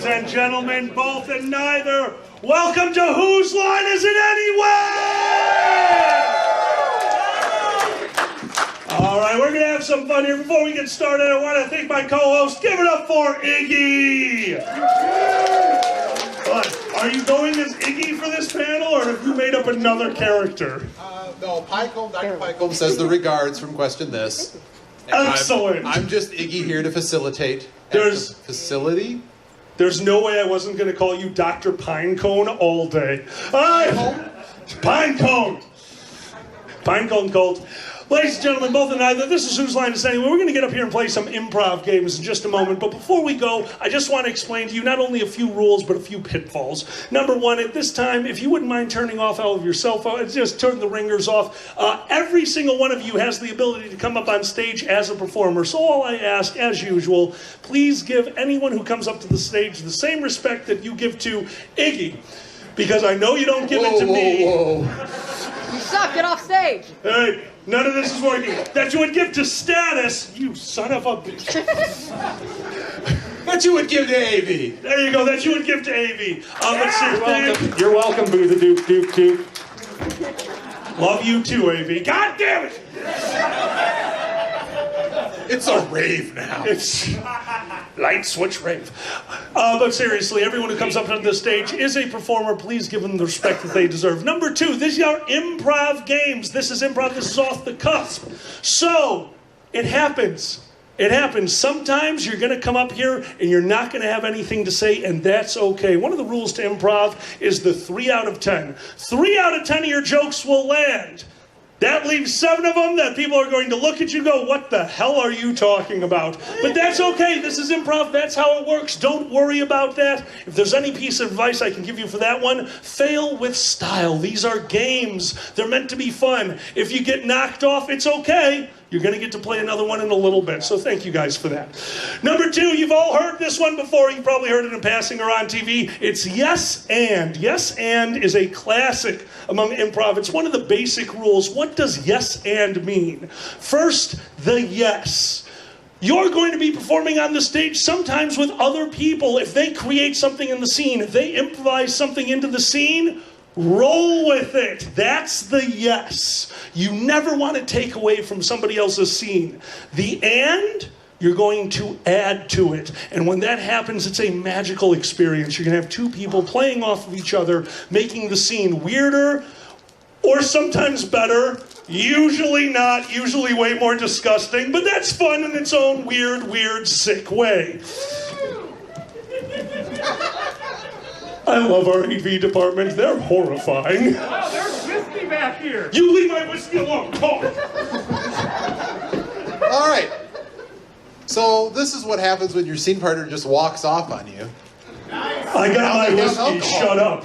Ladies and gentlemen, both and neither, welcome to Whose Line Is It Anyway? All right, we're going to have some fun here. Before we get started, I want to thank my co-host. Give it up for Iggy. What? Are you going as Iggy for this panel, or have you made up another character? No, Dr. Pycombe says the regards from Question This. Excellent. I'm just Iggy here to facilitate. There's the facility. There's no way I wasn't going to call you Dr. Pinecone all day. Pinecone. Pinecone Cult. Ladies and gentlemen, both and neither, this is Whose Line Is It Anyway. We're going to get up here and play some improv games in just a moment. But before we go, I just want to explain to you not only a few rules, but a few pitfalls. Number one, at this time, if you wouldn't mind turning off all of your cell phones, just turn the ringers off. Every single one of you has the ability to come up on stage as a performer. So all I ask, as usual, please give anyone who comes up to the stage the same respect that you give to Iggy. Because I know you don't give it to me. You suck, get off stage. Hey, none of this is working. That you would give to Status, you son of a bitch. That you would give to AV. There you go, that you would give to AV. You're welcome, Boo the Duke, Duke. Love you too, AV. God damn it! It's a rave now. It's light switch rave. But seriously, everyone who comes up on this stage is a performer. Please give them the respect that they deserve. Number two, these are improv games. This is improv. This is off the cusp. So, it happens. It happens. Sometimes you're going to come up here and you're not going to have anything to say, and that's okay. One of the rules to improv is the 3 out of 10. 3 out of 10 of your jokes will land. That leaves 7 of them that people are going to look at you and go, what the hell are you talking about? But that's okay. This is improv. That's how it works. Don't worry about that. If there's any piece of advice I can give you for that one, fail with style. These are games. They're meant to be fun. If you get knocked off, it's okay. You're going to get to play another one in a little bit. So thank you guys for that. Number two, you've all heard this one before. You probably heard it in passing or on TV. It's yes and. Yes and is a classic among improv. It's one of the basic rules. What does yes and mean? First, the yes. You're going to be performing on the stage sometimes with other people. If they create something in the scene, if they improvise something into the scene, roll with it. That's the yes. You never want to take away from somebody else's scene. The and, you're going to add to it. And when that happens, it's a magical experience. You're going to have two people playing off of each other, making the scene weirder or sometimes better. Usually not, usually way more disgusting, but that's fun in its own weird, sick way. I love our AV department. They're horrifying. Wow, there's whiskey back here. You leave my whiskey alone. Talk. All right. So this is what happens when your scene partner just walks off on you. I got my whiskey. Shut up.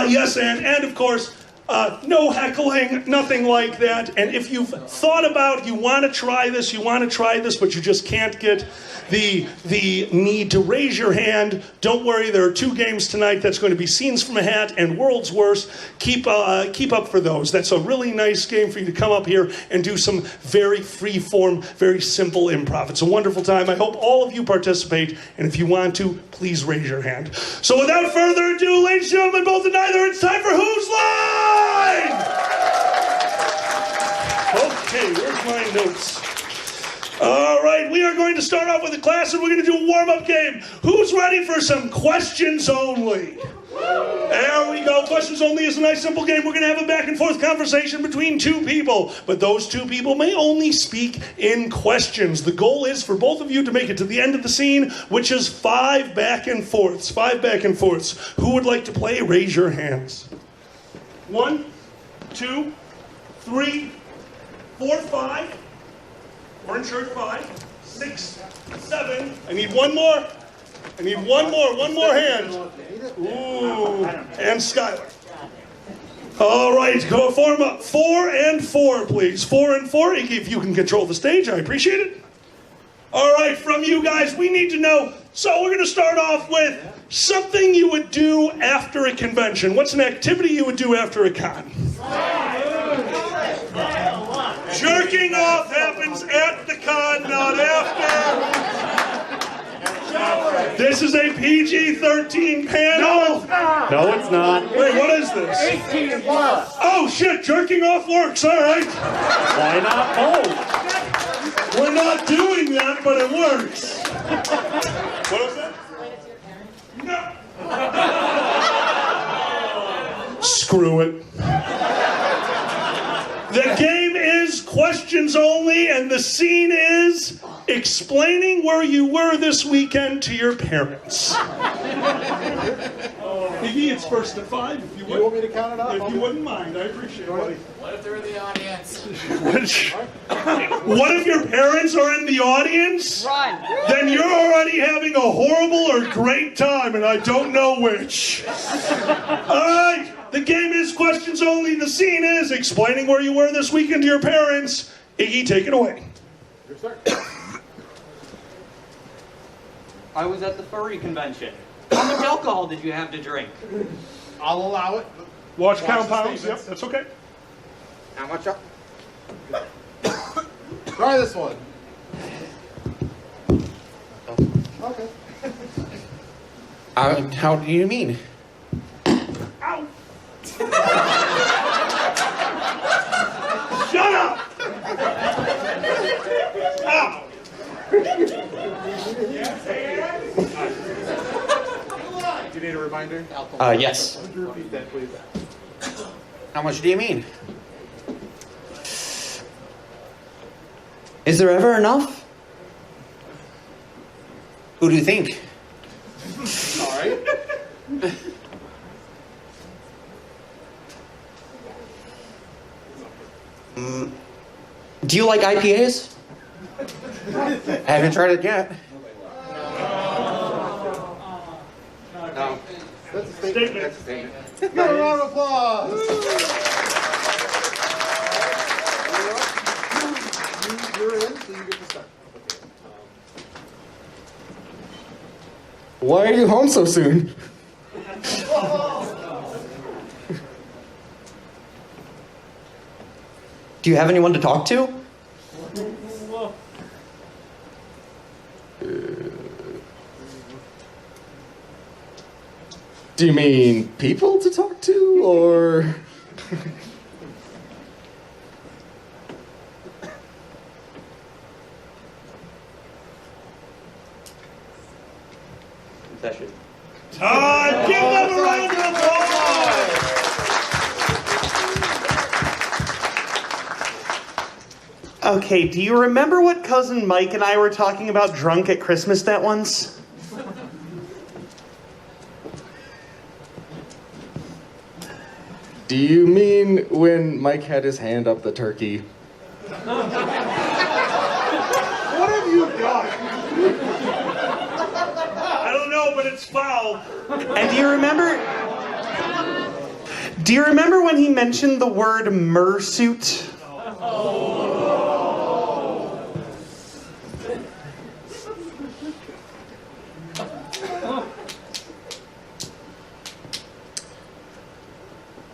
Yes, and of course, no heckling, nothing like that. And if you've thought about, you want to try this, but you just can't get the need to raise your hand, don't worry, there are 2 games tonight. That's going to be Scenes from a Hat and World's Worst. Keep up for those. That's a really nice game for you to come up here and do some very free-form, very simple improv. It's a wonderful time. I hope all of you participate, and if you want to, please raise your hand. So without further ado, ladies and gentlemen, both and neither, it's time for Whose Line? Okay, where's my notes? All right, we are going to start off with a class, and we're going to do a warm-up game. Who's ready for some questions only? There we go. Questions only is a nice, simple game. We're going to have a back-and-forth conversation between 2 people, but those 2 people may only speak in questions. The goal is for both of you to make it to the end of the scene, which is 5 back-and-forths. 5 back-and-forths. Who would like to play? Raise your hands. 1, 2, 3, 4, 5. Orange shirt 5, 6, 7. I need one more. One more hand. Ooh, and Skyler. All right, go form up. 4 and 4, please. 4 and 4. If you can control the stage, I appreciate it. All right, from you guys, we need to know. So we're going to start off with something you would do after a convention. What's an activity you would do after a con? Jerking off happens at the con, not after. This is a PG-13 panel. No, it's not. Wait, what is this? 18 plus. Oh shit, jerking off works, all right. Why not both? We're not doing that, but it works. What was that? No. Screw it. The game is questions only, and the scene is explaining where you were this weekend to your parents. Iggy, it's first at 5. If you You want me to count it up? If you wouldn't mind, I appreciate it, buddy. What if they're in the audience? What if your parents are in the audience? Run. Then you're already having a horrible or great time, and I don't know which. All right, the game is questions only. The scene is explaining where you were this weekend to your parents. Iggy, take it away. Yes, sir. I was at the furry convention. How much alcohol did you have to drink? I'll allow it. Watch the compounds. Yep, statements. that's okay. How much? Try this one. Okay. How do you mean? Ow! Shut up! Ow! Do you need a reminder? Yes. Would you repeat that, please? How much do you mean? Is there ever enough? Who do you think? All right. Do you like IPAs? I haven't tried it yet. No. That's a statement. Statement. That's a statement. Give a round of applause. You're in, so you get to start. Why are you home so soon? Do you have anyone to talk to? Do you mean people to talk to, or? Session. Time! Give them a round of applause! Okay, do you remember what cousin Mike and I were talking about drunk at Christmas that once? Do you mean when Mike had his hand up the turkey? What have you done? I don't know, but it's foul. And do you remember when he mentioned the word mersuit?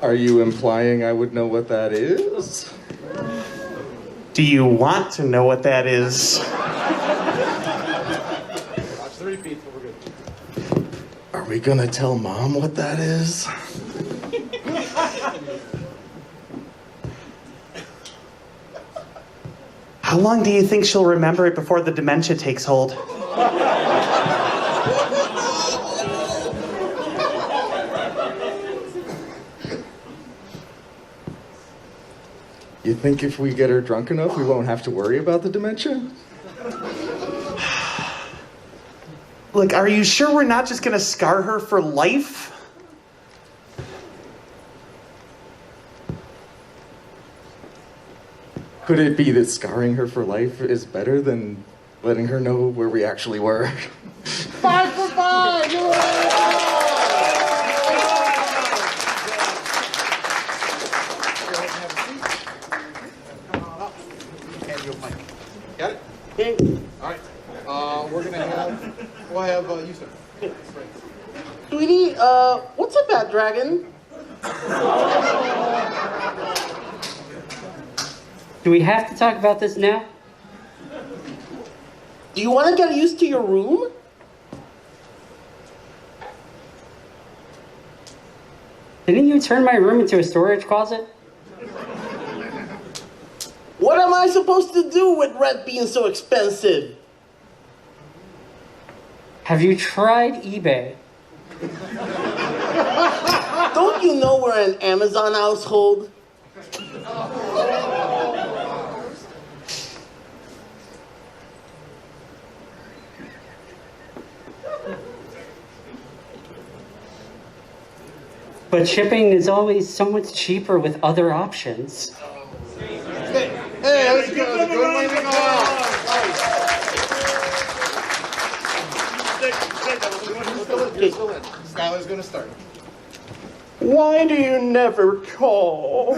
Are you implying I would know what that is? Do you want to know what that is? Watch the repeats, but we're good. Are we gonna tell Mom what that is? How long do you think she'll remember it before the dementia takes hold? You think if we get her drunk enough, we won't have to worry about the dementia? Look, are you sure we're not just gonna scar her for life? Could it be that scarring her for life is better than letting her know where we actually were? 5 for 5! You're Got it? Okay. All right. We'll have you start. Sweetie, what's a bad dragon? Do we have to talk about this now? Do you want to get used to your room? Didn't you turn my room into a storage closet? What am I supposed to do with rent being so expensive? Have you tried eBay? Don't you know we're an Amazon household? But shipping is always so much cheaper with other options. Hey, let's go. Let's go. Skyler's gonna start. Why do you never call?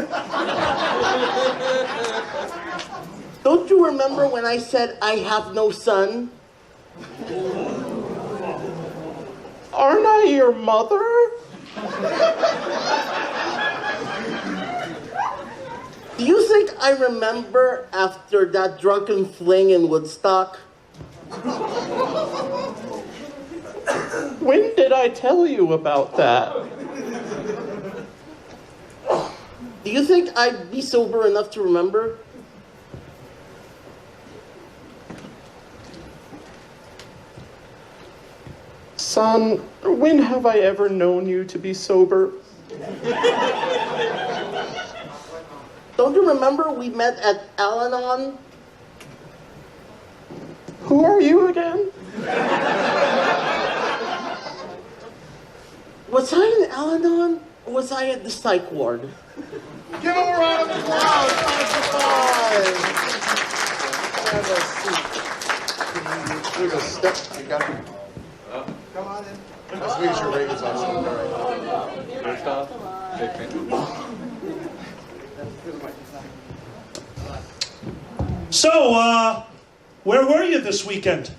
Don't you remember when I said I have no son? Aren't I your mother? Do you think I remember after that drunken fling in Woodstock? When did I tell you about that? Do you think I'd be sober enough to remember? Son, when have I ever known you to be sober? Don't you remember we met at Al-Anon? Who are you again? Was I in Al-Anon or was I at the psych ward? Give him a round of applause. Have a seat. There's a step. You got it. Come on in. Let's make sure Reagan's on show. All right. First off, big fan. So, where were you this weekend?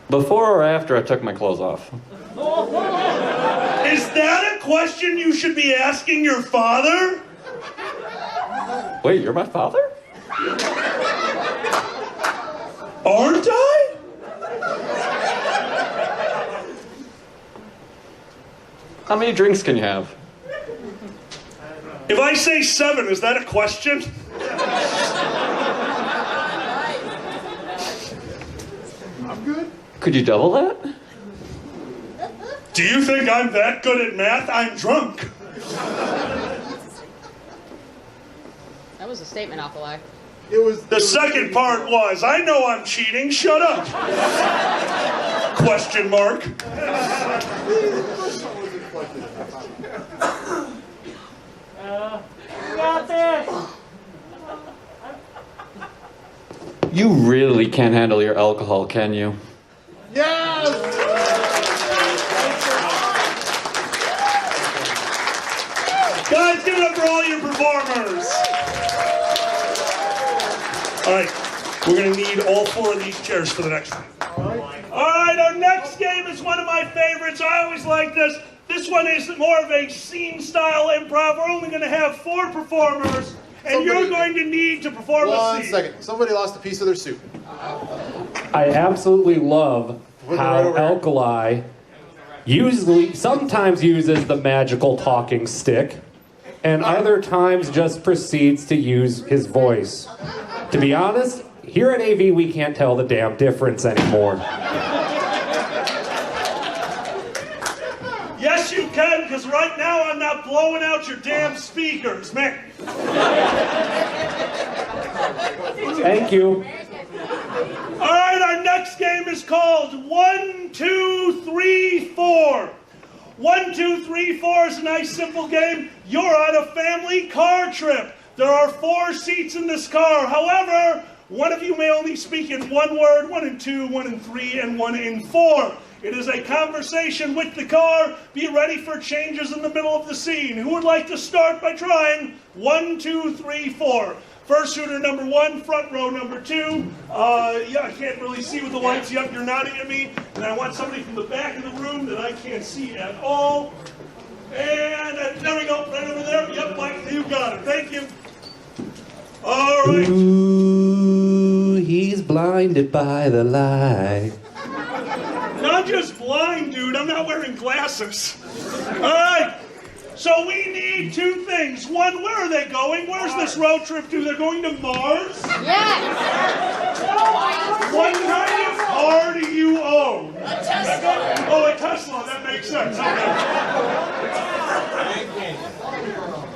Before or after I took my clothes off? Is that a question you should be asking your father? Wait, you're my father? Aren't I? How many drinks can you have? If I say 7, is that a question? I'm good. Could you double that? Do you think I'm that good at math? I'm drunk. That was a statement, Alkali. It was The second part was, I know I'm cheating, shut up. Question mark. You really can't handle your alcohol, can you? Yes! Guys, give it up for all your performers. All right, we're going to need all 4 of these chairs for the next one. All right, our next game is one of my favorites. I always like this. This one is more of a scene-style improv. We're only going to have 4 performers, and you're going to need to perform a One scene. second. Somebody lost a piece of their soup. I absolutely love Put it right how over here. Alkali sometimes uses the magical talking stick, and other times just proceeds to use his voice. To be honest, here at AV we can't tell the damn difference anymore. Yes, you can, because right now I'm not blowing out your damn speakers, man. Thank you. All right, our next game is called 1, 2, 3, 4. 1, 2, 3, 4 is a nice simple game. You're on a family car trip. There are 4 seats in this car. However, one of you may only speak in 1 word, 1 in 2, 1 in 3, and 1 in 4. It is a conversation with the car. Be ready for changes in the middle of the scene. Who would like to start by trying 1, 2, 3, 4? First shooter number 1, front row number 2. Yeah, I can't really see with the lights. Yep, you're nodding at me. And I want somebody from the back of the room that I can't see at all. And there we go, right over there. Yep, Mike, you got it. Thank you. All right. Ooh, he's blinded by the light. No, I'm just blind, dude. I'm not wearing glasses. All right. So we need two things. One, where are they going? Where's this road trip to? They're going to Mars? Yes! What kind of car do you own? A Tesla. Oh, a Tesla. That makes sense. Okay.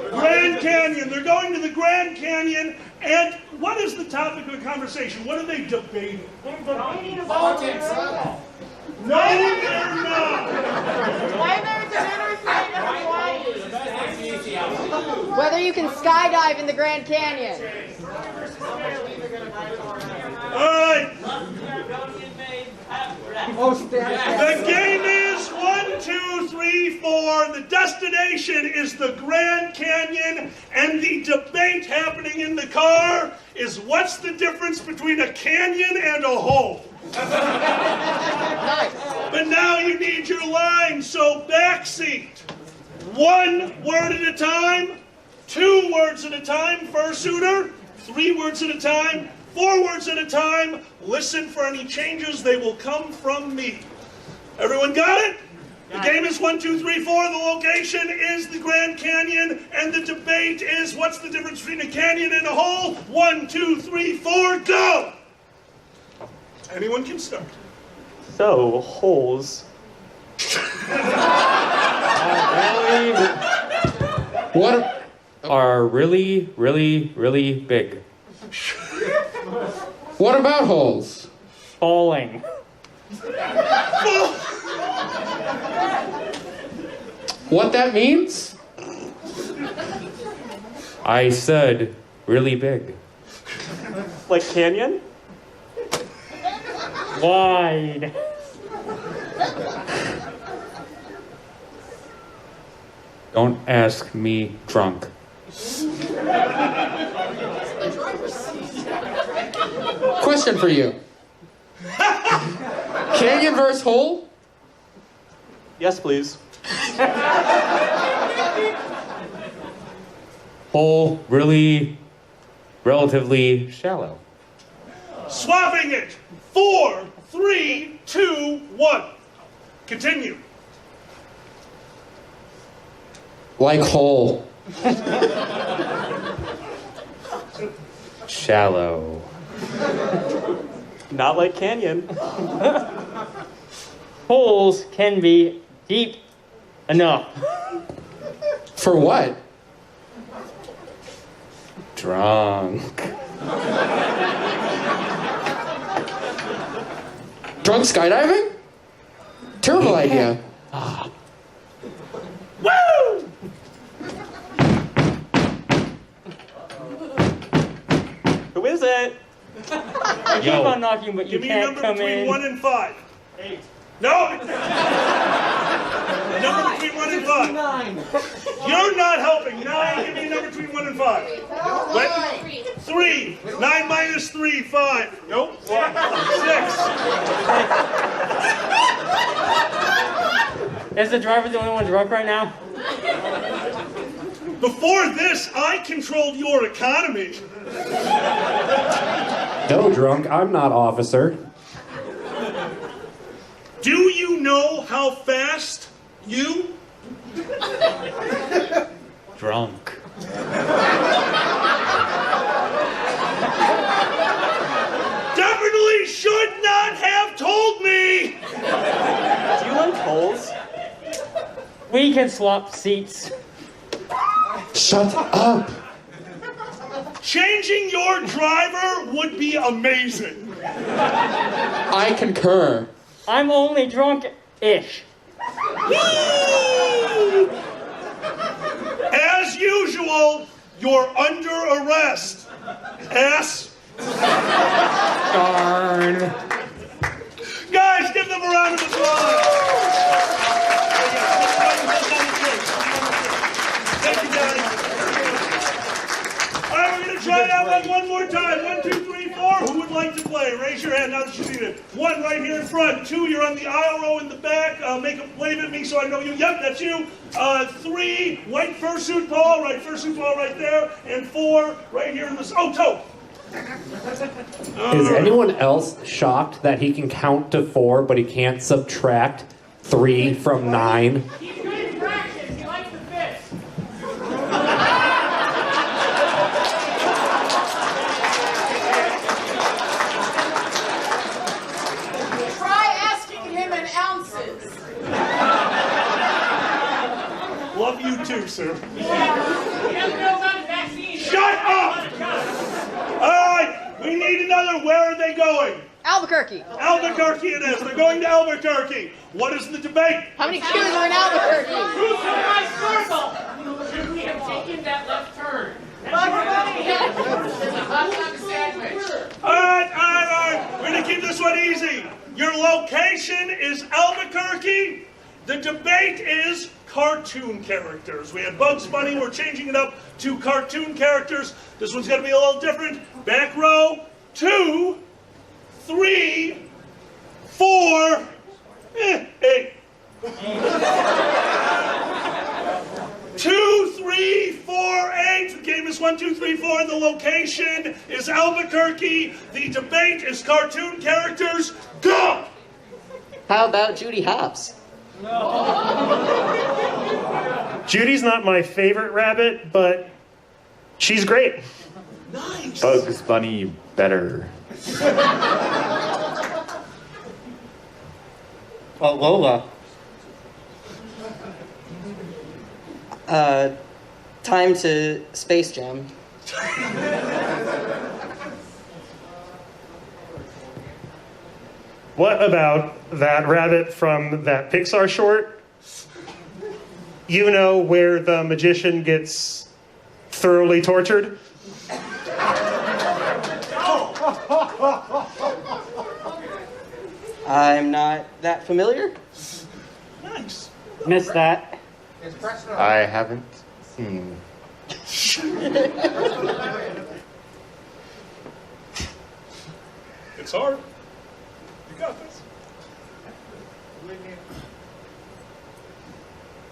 Grand Canyon. They're going to the Grand Canyon. And what is the topic of the conversation? What are they debating? They're debating politics. No, they're not. Why there's an interstate in Hawaii? Whether you can skydive in the Grand Canyon. All right. The game is 1, 2, 3, 4. The destination is the Grand Canyon, and the debate happening in the car is what's the difference between a canyon and a hole? Nice. But now you need your line, so backseat. 1 word at a time, 2 words at a time, fursuiter, 3 words at a time, 4 words at a time. Listen for any changes, they will come from me. Everyone got it? The game is 1, 2, 3, 4. The location is the Grand Canyon, and the debate is what's the difference between a canyon and a hole? 1, 2, 3, 4, go! Anyone can start. So, holes. What are really, really, really big? What about holes? Falling. What that means? I said really big. Like canyon? Wide. Don't ask me drunk. Question for you. Canyon versus hole? Yes, please. Hole really relatively shallow. Swapping it. 4, 3, 2, 1. Continue. Like hole. Shallow. Not like canyon. Holes can be deep enough. For what? Drunk. Drunk skydiving? Terrible idea. Woo! Who is it? I keep on knocking, but you Give me a can't number come between in. 1 and 5. 8. No! Number between 1 and 5. 9. You're not helping. 9, give me a number between 1 and 5. What? 3. 9 minus 3, 5. Nope. 6. Is the driver the only one drunk right now? Before this, I controlled your economy. No, drunk. I'm not officer. Do you know how fast you? Drunk. Definitely should not have told me. Do you like holes? We can swap seats. Shut up. Changing your driver would be amazing. I concur. I'm only drunk-ish. As usual, you're under arrest. Ass. Darn. Guys, give them a round of applause. Thank you, guys. All right, we're going to try that one more time. 1, 2, 3, 4. Who would like to play? Raise your hand now that you see it. 1 right here in front. 2, you're on the aisle row in the back. Make a wave at me so I know you. Yep, that's you. 3, white fursuit Paul. Right, fursuit Paul right there. And 4, right here in this. Oh, toe. Is anyone else shocked that he can count to 4, but he can't subtract 3 from 9? He's good at practice. He likes the fist. You too, sir. He doesn't know about the vaccine. Shut up! All right, we need another. Where are they going? Albuquerque. Albuquerque it is. They're going to Albuquerque. What is the debate? How many Q's are in Albuquerque? Who's in my circle? Should we have taken that left turn? There's a hot dog sandwich. All right. We're going to keep this one easy. Your location is Albuquerque. The debate is cartoon characters. We had Bugs Bunny. We're changing it up to cartoon characters. This one's going to be a little different. Back row, 2, 3, 4, 8. 2, 3, 4, 8. The game is 1, 2, 3, 4. The location is Albuquerque. The debate is cartoon characters. Go! How about Judy Hopps? Judy's not my favorite rabbit, but she's great. Nice. Bugs Bunny better. Well, Lola. Time to Space Jam. What about that rabbit from that Pixar short? You know, where the magician gets thoroughly tortured? I'm not that familiar. Nice. Missed that. I haven't seen. It's hard. You got this.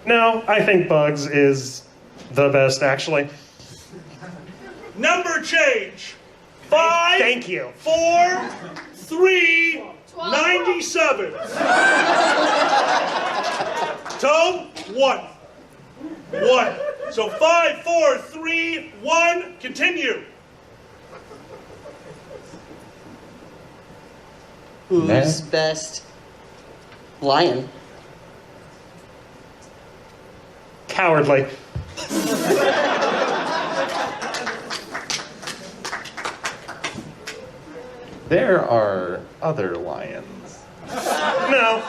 No, I think Bugs is the best, actually. Number change. 5. Thank you. 4, 3, 97. Tone, 1. 1. So 5, 4, 3, 1. Continue. Who's best? Lion. Cowardly. There are other lions. No.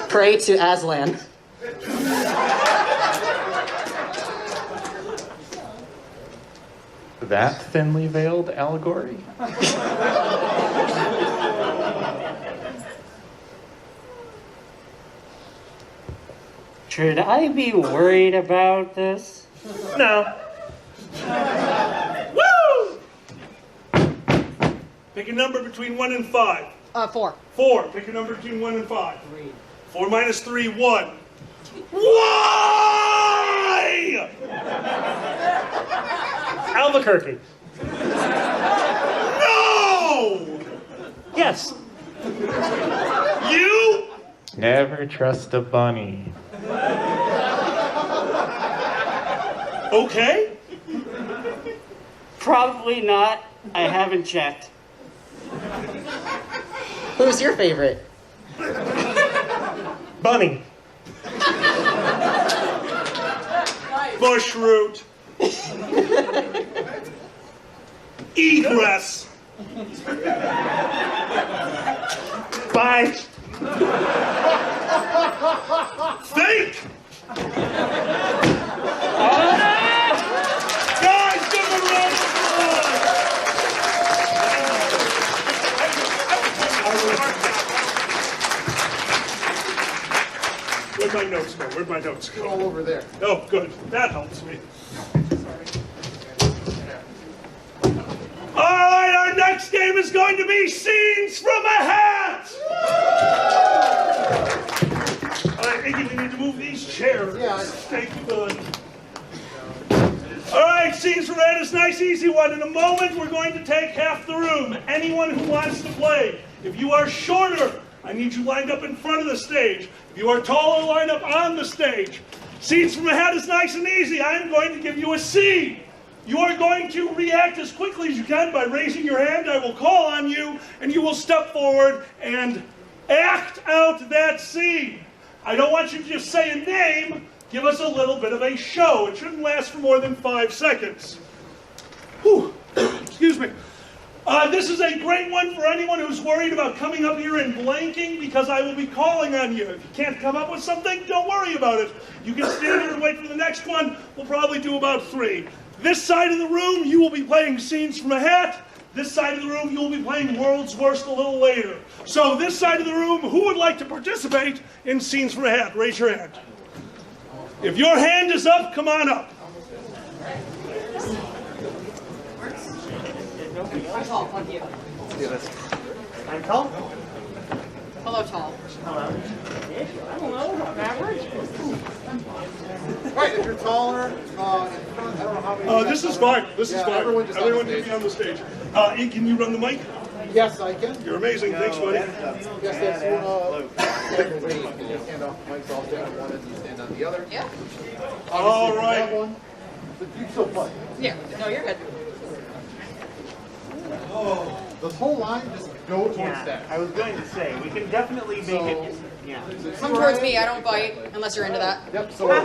Pray to Aslan. That thinly veiled allegory? Should I be worried about this? No. Woo! Pick a number between 1 and 5. 4. 4. Pick a number between 1 and 5. 3. 4 minus 3, 1. Why? Albuquerque. No! Yes. You? Never trust a bunny. Okay. Probably not. I haven't checked. Who's your favorite? Bunny. Bushroot. Egress. Bye. Think. Guys, give them a round of applause. Where'd my notes go? Where'd my notes go? All over there. Oh, good. That helps me. All right, our next game is going to be Scenes from a Hat. All right, Iggy, we need to move these chairs. Yeah. Thank you, bud. All right, Scenes from a Hat is a nice, easy one. In a moment, we're going to take half the room. Anyone who wants to play. If you are shorter, I need you lined up in front of the stage. If you are taller, line up on the stage. Scenes from a Hat is nice and easy. I am going to give you a scene. You are going to react as quickly as you can by raising your hand. I will call on you, and you will step forward and Act out that scene. I don't want you to just say a name. Give us a little bit of a show. It shouldn't last for more than 5 seconds. Whew. Excuse me. This is a great one for anyone who's worried about coming up here and blanking, because I will be calling on you. If you can't come up with something, don't worry about it. You can stand here and wait for the next one. We'll probably do about 3. This side of the room, you will be playing Scenes from a Hat. This side of the room, you will be playing World's Worst a little later. So this side of the room, who would like to participate in Scenes from a Hat? Raise your hand. If your hand is up, come on up. I'm tall. Fuck you. I'm tall? Hello, tall. Hello. I don't know. Average. Right, if you're taller, in front, I don't know how many. This is fine. This is fine. Everyone just on the needs to be on the stage. Can you run the mic? Yes, I can. You're amazing. Thanks, buddy. Yes, that's stand off the mics, I'll stand on one and you stand on the other. Yeah. All right. One, but you still play. Yeah. No, you're good. This whole line, just go towards that. I was going to say, we can definitely make it. Yeah. Come towards me. I don't bite unless you're into that. Yep, so you're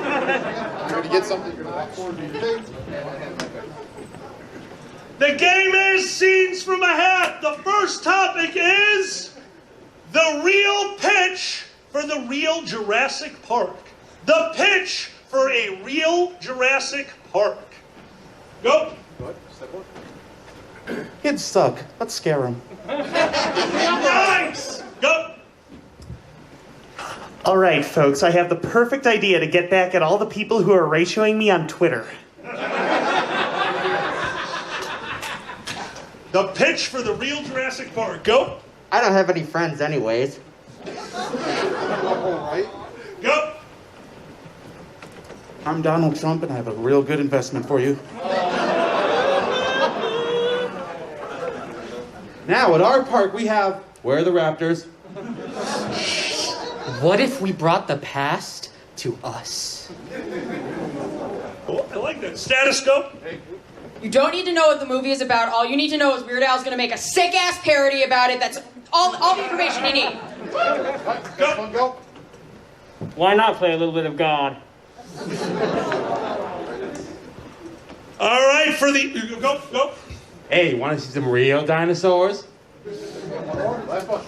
going to get something, you're going to walk forward to your face, and hand right back. The game is Scenes from a Hat. The first topic is the real pitch for the real Jurassic Park. The pitch for a real Jurassic Park. Go. Go ahead, step one. Kids suck. Let's scare them. Nice. Go. All right, folks, I have the perfect idea to get back at all the people who are ratioing me on Twitter. The pitch for the real Jurassic Park. Go. I don't have any friends anyways. All right. Go. I'm Donald Trump, and I have a real good investment for you. Now, at our park, we have... Where are the raptors? What if we brought the past to us? Oh, I like that. Status go. You don't need to know what the movie is about. All you need to know is Weird Al's going to make a sick-ass parody about it. That's all the information you need. Go. Go. Why not play a little bit of God? All right, for the... Go. Hey, want to see some real dinosaurs? Last one.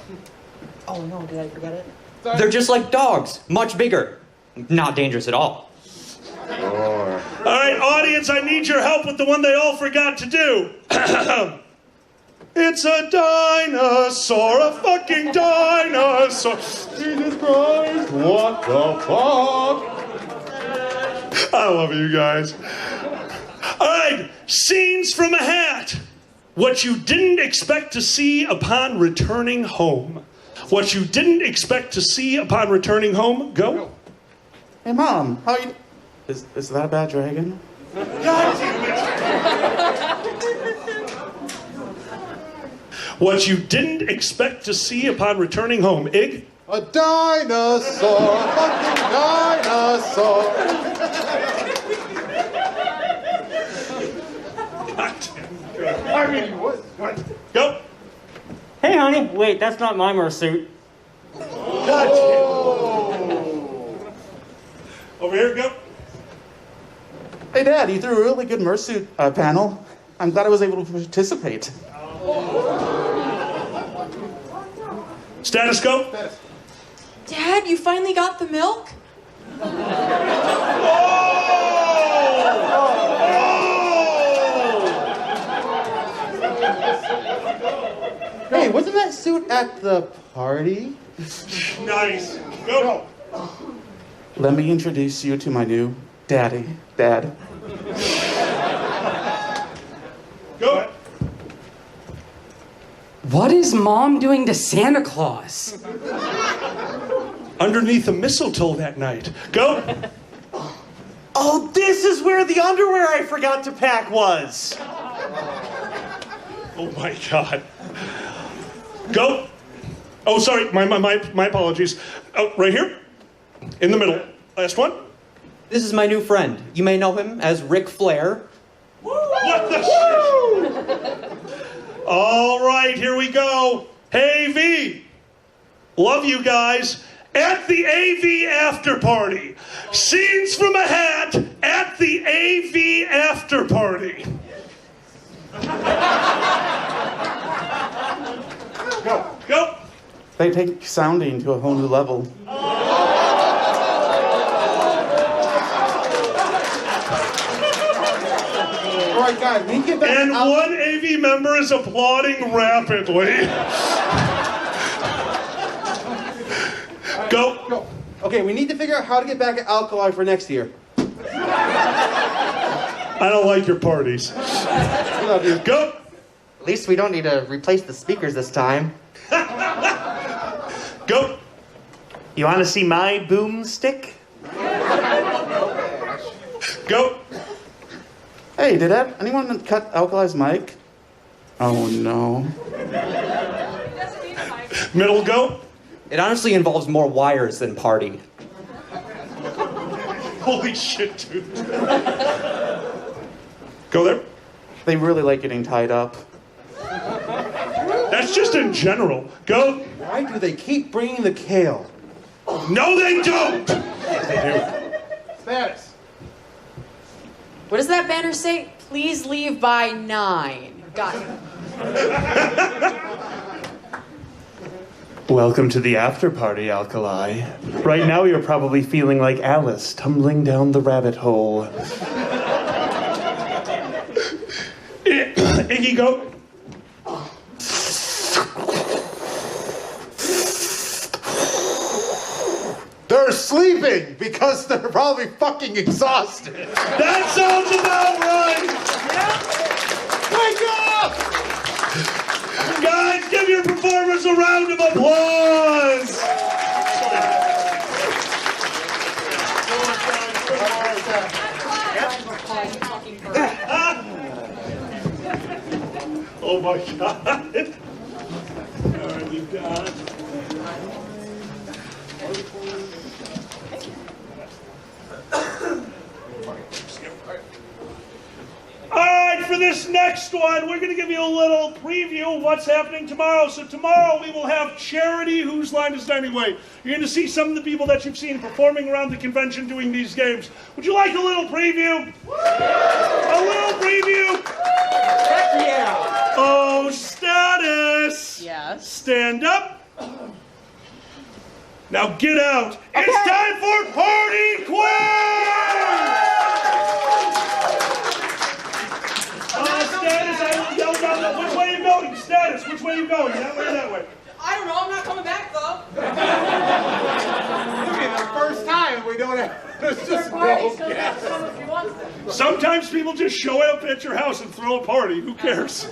Oh no, did I forget it? They're just like dogs, much bigger. Not dangerous at all. All right, audience, I need your help with the one they all forgot to do. It's a dinosaur, a fucking dinosaur. Jesus Christ, what the fuck? I love you guys. All right, Scenes from a Hat. What you didn't expect to see upon returning home. What you didn't expect to see upon returning home. Go. Hey, Mom, how you... Is that a bad dragon? What you didn't expect to see upon returning home. Ig? A dinosaur, a fucking dinosaur. I mean, what? Go. Hey, honey. Wait, that's not my mersuit. Over here, go. Hey, Dad, you threw a really good Mersuit panel. I'm glad I was able to participate. Status go. Dad, you finally got the milk? Hey, wasn't that suit at the party? Nice. Go. Let me introduce you to my new Dad. Go. What is Mom doing to Santa Claus? Underneath the mistletoe that night. Go. Oh, this is where the underwear I forgot to pack was. Oh my God. Go. Oh, sorry. My apologies. Oh, right here. In the middle. Last one. This is my new friend. You may know him as Ric Flair. What the shit? All right, here we go. Hey, V. Love you guys. At the AV after party. Scenes from a hat at the AV after party. Go. They take sounding to a whole new level. All right, guys, we get back. And one AV member is applauding rapidly. Go. Okay, we need to figure out how to get back at Alkali for next year. I don't like your parties. We love you. Go. At least we don't need to replace the speakers this time. Go. You want to see my boomstick? Go. Hey, did anyone cut Alkali's mic? Oh no. Middle, go. It honestly involves more wires than party. Holy shit, dude. Go there. They really like getting tied up. That's just in general. Go. Why do they keep bringing the kale? No, they don't. Status. What does that banner say? Please leave by 9. Got it. Welcome to the after party, Alkali. Right now you're probably feeling like Alice tumbling down the rabbit hole. Iggy, go. They're sleeping because they're probably fucking exhausted. That sounds about right. Wake up! Guys, give your performers a round of applause. Oh my God. All right, we've got. All right, for this next one, we're going to give you a little preview of what's happening tomorrow. So tomorrow we will have Charity, whose line is it anyway. You're going to see some of the people that you've seen performing around the convention doing these games. Would you like a little preview? A little preview? Heck yeah! Oh, Status! Yes? Stand up. Now get out. Okay. It's time for Party Quirk! Status, I will yell down. Which way are you going? Status, which way are you going? That way or that way? I don't know. I'm not coming back, though. Look at the first time we don't have. There's just no gas. Sometimes people just show up at your house and throw a party. Who cares?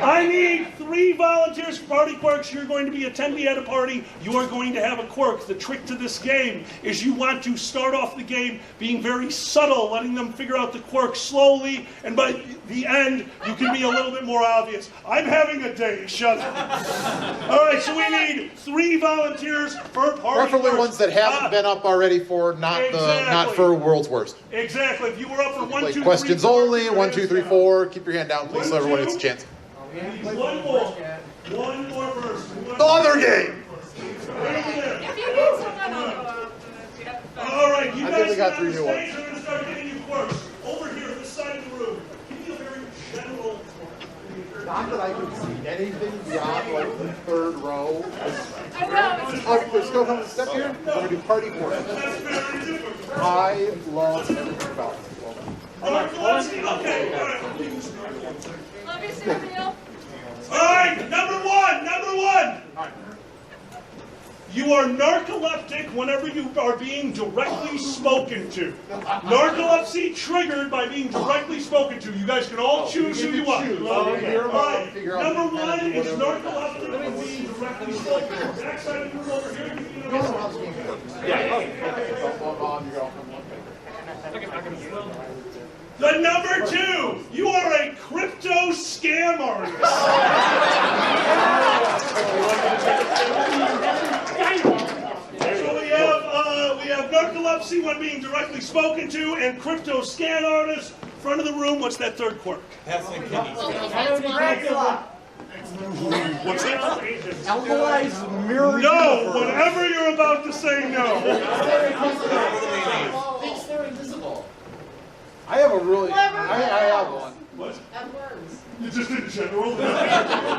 I need 3 volunteers for Party Quirks. You're going to be attendee at a party. You are going to have a quirk. The trick to this game is you want to start off the game being very subtle, letting them figure out the quirk slowly, and by the end, you can be a little bit more obvious. I'm having a day. Shut up. All right, so we need 3 volunteers for Party Preferably Quirks. ones that haven't been up already for not for World's Worst. Exactly. If you were up for 1, 2, 3, Questions 4, only. 1, 2, 3, 4. Keep your hand down, please, so everyone gets a chance. One more. One more verse. The other game. All right, you I guys think we got on 3 the new stage ones. are going to start getting you quirks. Over here, this side of the room. Give me a very general. Not that I can see anything beyond like the 3rd row. We're still coming to step here. We're going to do Party Quirk. I love everything about it. Let's see. Okay. All right. Love you, Samuel. All right. Number one. You are narcoleptic whenever you are being directly spoken to. Narcolepsy triggered by being directly spoken to. You guys can all choose who you want. Okay. All right. Number 1 is narcoleptic when being directly spoken to. Backside of the room over here. The number 2, you are a crypto scam artist. So we have narcolepsy when being directly spoken to, and crypto scan artist. Front of the room, what's that 3rd quirk? Passing kidneys. What's that? Alkali's mirror. No, whatever you're about to say, no. Thinks they're invisible. I have a really. I have one. What? And worms. Just in general? Raptor.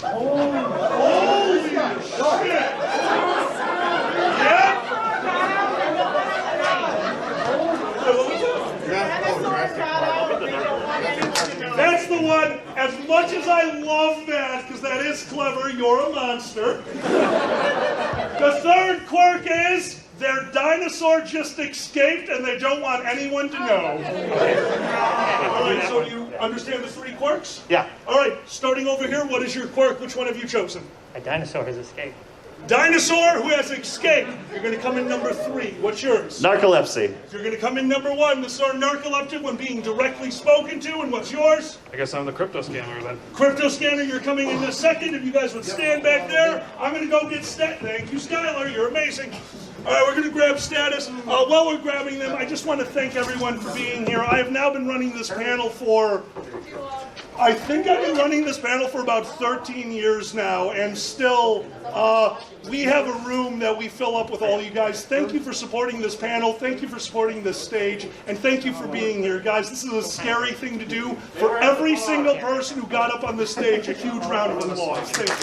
Holy shit! Yeah? That's the one. As much as I love that, because that is clever, you're a monster. The third quirk is their dinosaur just escaped and they don't want anyone to know. All right, so you understand the three quirks? Yeah. All right, starting over here, what is your quirk? Which one have you chosen? A dinosaur has escaped. Dinosaur who has escaped. You're going to come in number 3. What's yours? Narcolepsy. You're going to come in number 1. The sort of narcoleptic when being directly spoken to. And what's yours? I guess I'm the crypto scammer then. Crypto scanner, you're coming in the second. If you guys would stand back there, I'm going to go get stat. Thank you, Skyler. You're amazing. All right, we're going to grab status. While we're grabbing them, I just want to thank everyone for being here. I have now been running this panel for... I think I've been running this panel for about 13 years now, and still, we have a room that we fill up with all you guys. Thank you for supporting this panel. Thank you for supporting this stage, and thank you for being here, guys. This is a scary thing to do. For every single person who got up on this stage, a huge round of applause. Thank you.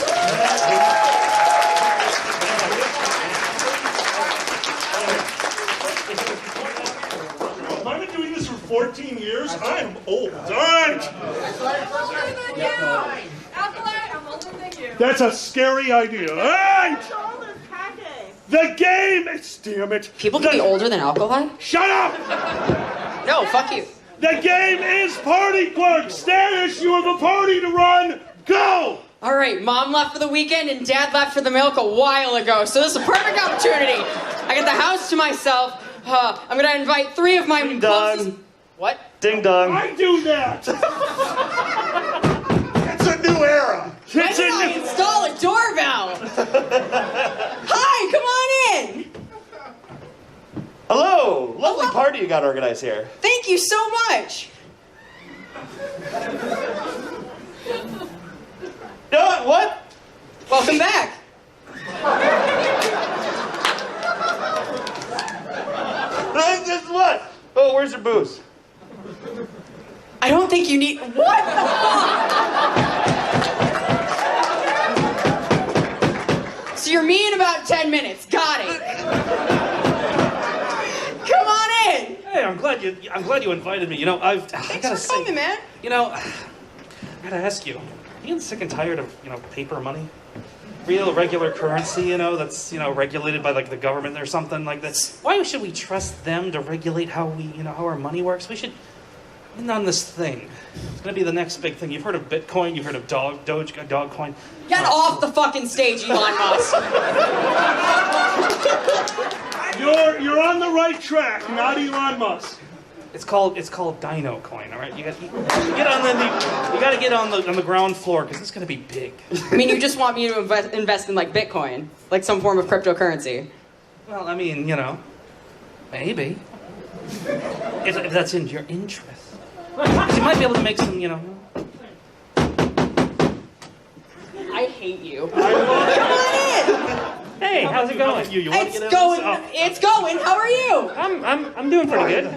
I've been doing this for 14 years. I am old. All right. I'm older than you. That's a scary idea. All right. The game. Damn it. People can be older than alkali? Shut up. No, fuck you. The game is Party Quirk. Status, you have a party to run. Go. All right, Mom left for the weekend and Dad left for the milk a while ago, so this is a perfect opportunity. I got the house to myself. I'm gonna invite 3 of my closest... What? Ding dong. I do that. It's a new era. Why did I install a doorbell? Hi, come on in. Hello. Lovely party you got organized here. Thank you so much. What? Welcome back. This is what? Oh, where's your booze? I don't think you need... What the fuck? So you're me in about 10 minutes. Got it. Come on in. Hey, I'm glad you invited me. You know, I Thanks gotta for say, coming, man. you know, I gotta ask you, are you getting sick and tired of, paper money? Real regular currency, that's, regulated by like the government or something like this. Why should we trust them to regulate how how our money works? We should end on this thing. It's gonna be the next big thing. You've heard of Bitcoin, you've heard of Dogecoin. Get off the fucking stage, Elon Musk. You're on the right track, not Elon Musk. It's called Dino Coin, all right? You gotta get on the ground floor because it's gonna be big. I mean, you just want me to invest in like Bitcoin, like some form of cryptocurrency. Well, I mean, maybe if that's in your interest, 'cause you might be able to make some, I hate you. Come on in. Hey, how's it going? It's going. How are you? I'm doing pretty good.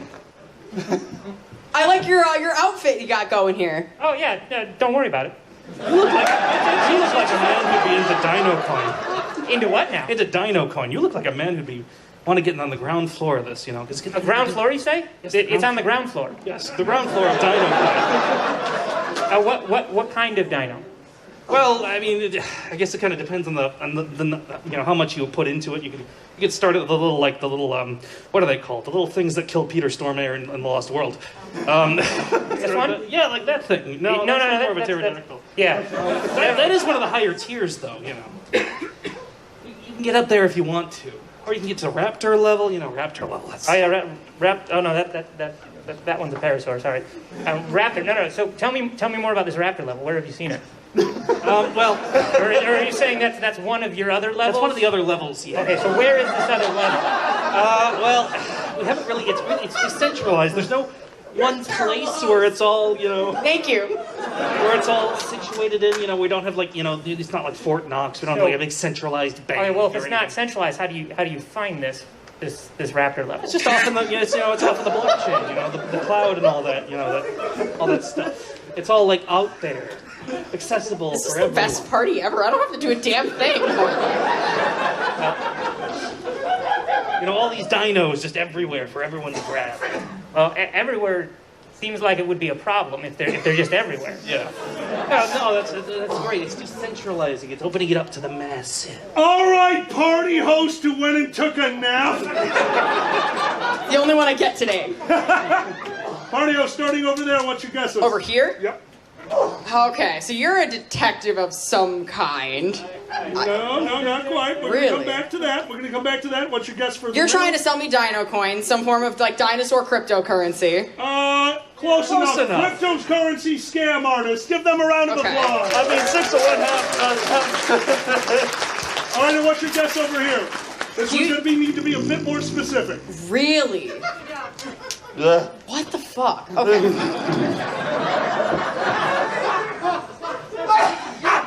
I like your outfit you got going here. Oh yeah, don't worry about it. You look like a man who'd be into Dino Coin. Into what now? Into Dino Coin. You look like a man who'd want to get on the ground floor of this, A ground floor, you say? Yes, It's on the ground floor. Yes, the ground floor of Dino Coin. What kind of dino? Well, I mean, I guess it kind of depends on the how much you put into it. You could start at the little what are they called? The little things that killed Peter Stormare in The Lost World. This one? Yeah, like that thing. No, that's more of a pterodactyl. Yeah. That is one of the higher tiers, though. You can get up there if you want to, or you can get to raptor level. Raptor level. That's... Oh yeah, Oh no, that one's a parasaur. Sorry. Raptor. No. So tell me more about this raptor level. Where have you seen it? Well, or are you saying that's one of your other levels? That's one of the other levels. Yeah. Okay, so where is this other level? Well, we haven't really. It's decentralized. There's no one place where it's all, you know. Thank you. Where it's all situated in, you know, we don't have like, you know, it's not like Fort Knox. We don't have like a big centralized bank. All right, well, if or it's anything. not centralized, how do you find this raptor level? It's just off in the, you know, it's off in the blockchain, you know, the cloud and all that, you know, all that stuff. It's all like out there, accessible This is for the everyone. best party ever. I don't have to do a damn thing. You know, all these dinos just everywhere for everyone to grab. Well, everywhere seems like it would be a problem if they're just everywhere. Yeah. No, that's great. It's decentralizing. It's opening it up to the masses. All right, party host who went and took a nap. The only one I get today. Party host starting over there. What's your guess? Over here? Yep. Okay, so you're a detective of some kind. No, not quite. We're Really? gonna come back to that. We're gonna come back to that. What's your guess for the You're trying riddle? to sell me dino coins, some form of like dinosaur cryptocurrency. Close enough. Cryptocurrency scam artist. Give them a round of Okay. applause. I mean, 6 of 1 half. All right, and what's your guess over here? This one's gonna need to be a bit more specific. Really? What the fuck? Okay.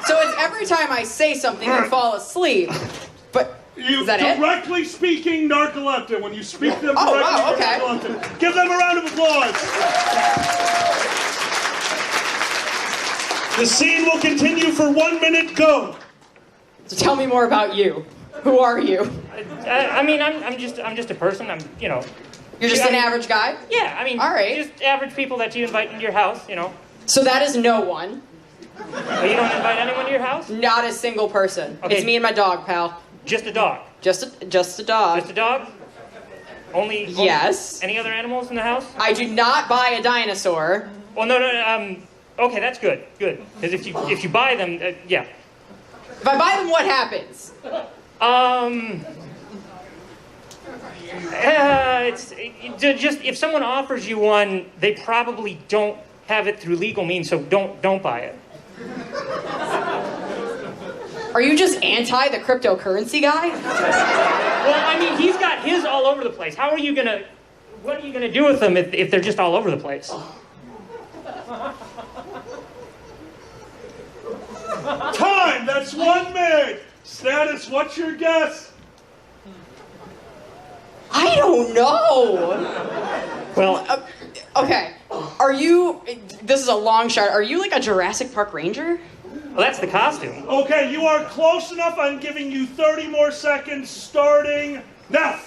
So it's every time I say something you fall asleep. But is that it? Directly speaking narcoleptic. When you speak them Oh, directly, wow, you're okay. narcoleptic. Give them a round of applause. The scene will continue for 1 minute. Go. So tell me more about you. Who are you? I mean, I'm just a person. You know. You're just an average guy? Yeah, I mean, all right. Just average people that you invite into your house, you know. So that is no one. Oh, you don't invite anyone to your house? Not a single person. Okay. It's me and my dog, pal. Just a dog. Just a dog. Just a dog? Only Yes. Any other animals in the house? I do not buy a dinosaur. Well, no. Okay, that's good. Good. Because if you buy them, yeah. If I buy them, what happens? Just if someone offers you one, they probably don't have it through legal means, so don't buy it. Are you just anti the cryptocurrency guy? Well, I mean, he's got his all over the place. What are you gonna do with them if they're just all over the place? Time. That's 1 minute. Status. What's your guess? I don't know. Well, okay. Are you? This is a long shot. Are you like a Jurassic Park ranger? Well, that's the costume. Okay, you are close enough. I'm giving you 30 more seconds starting now.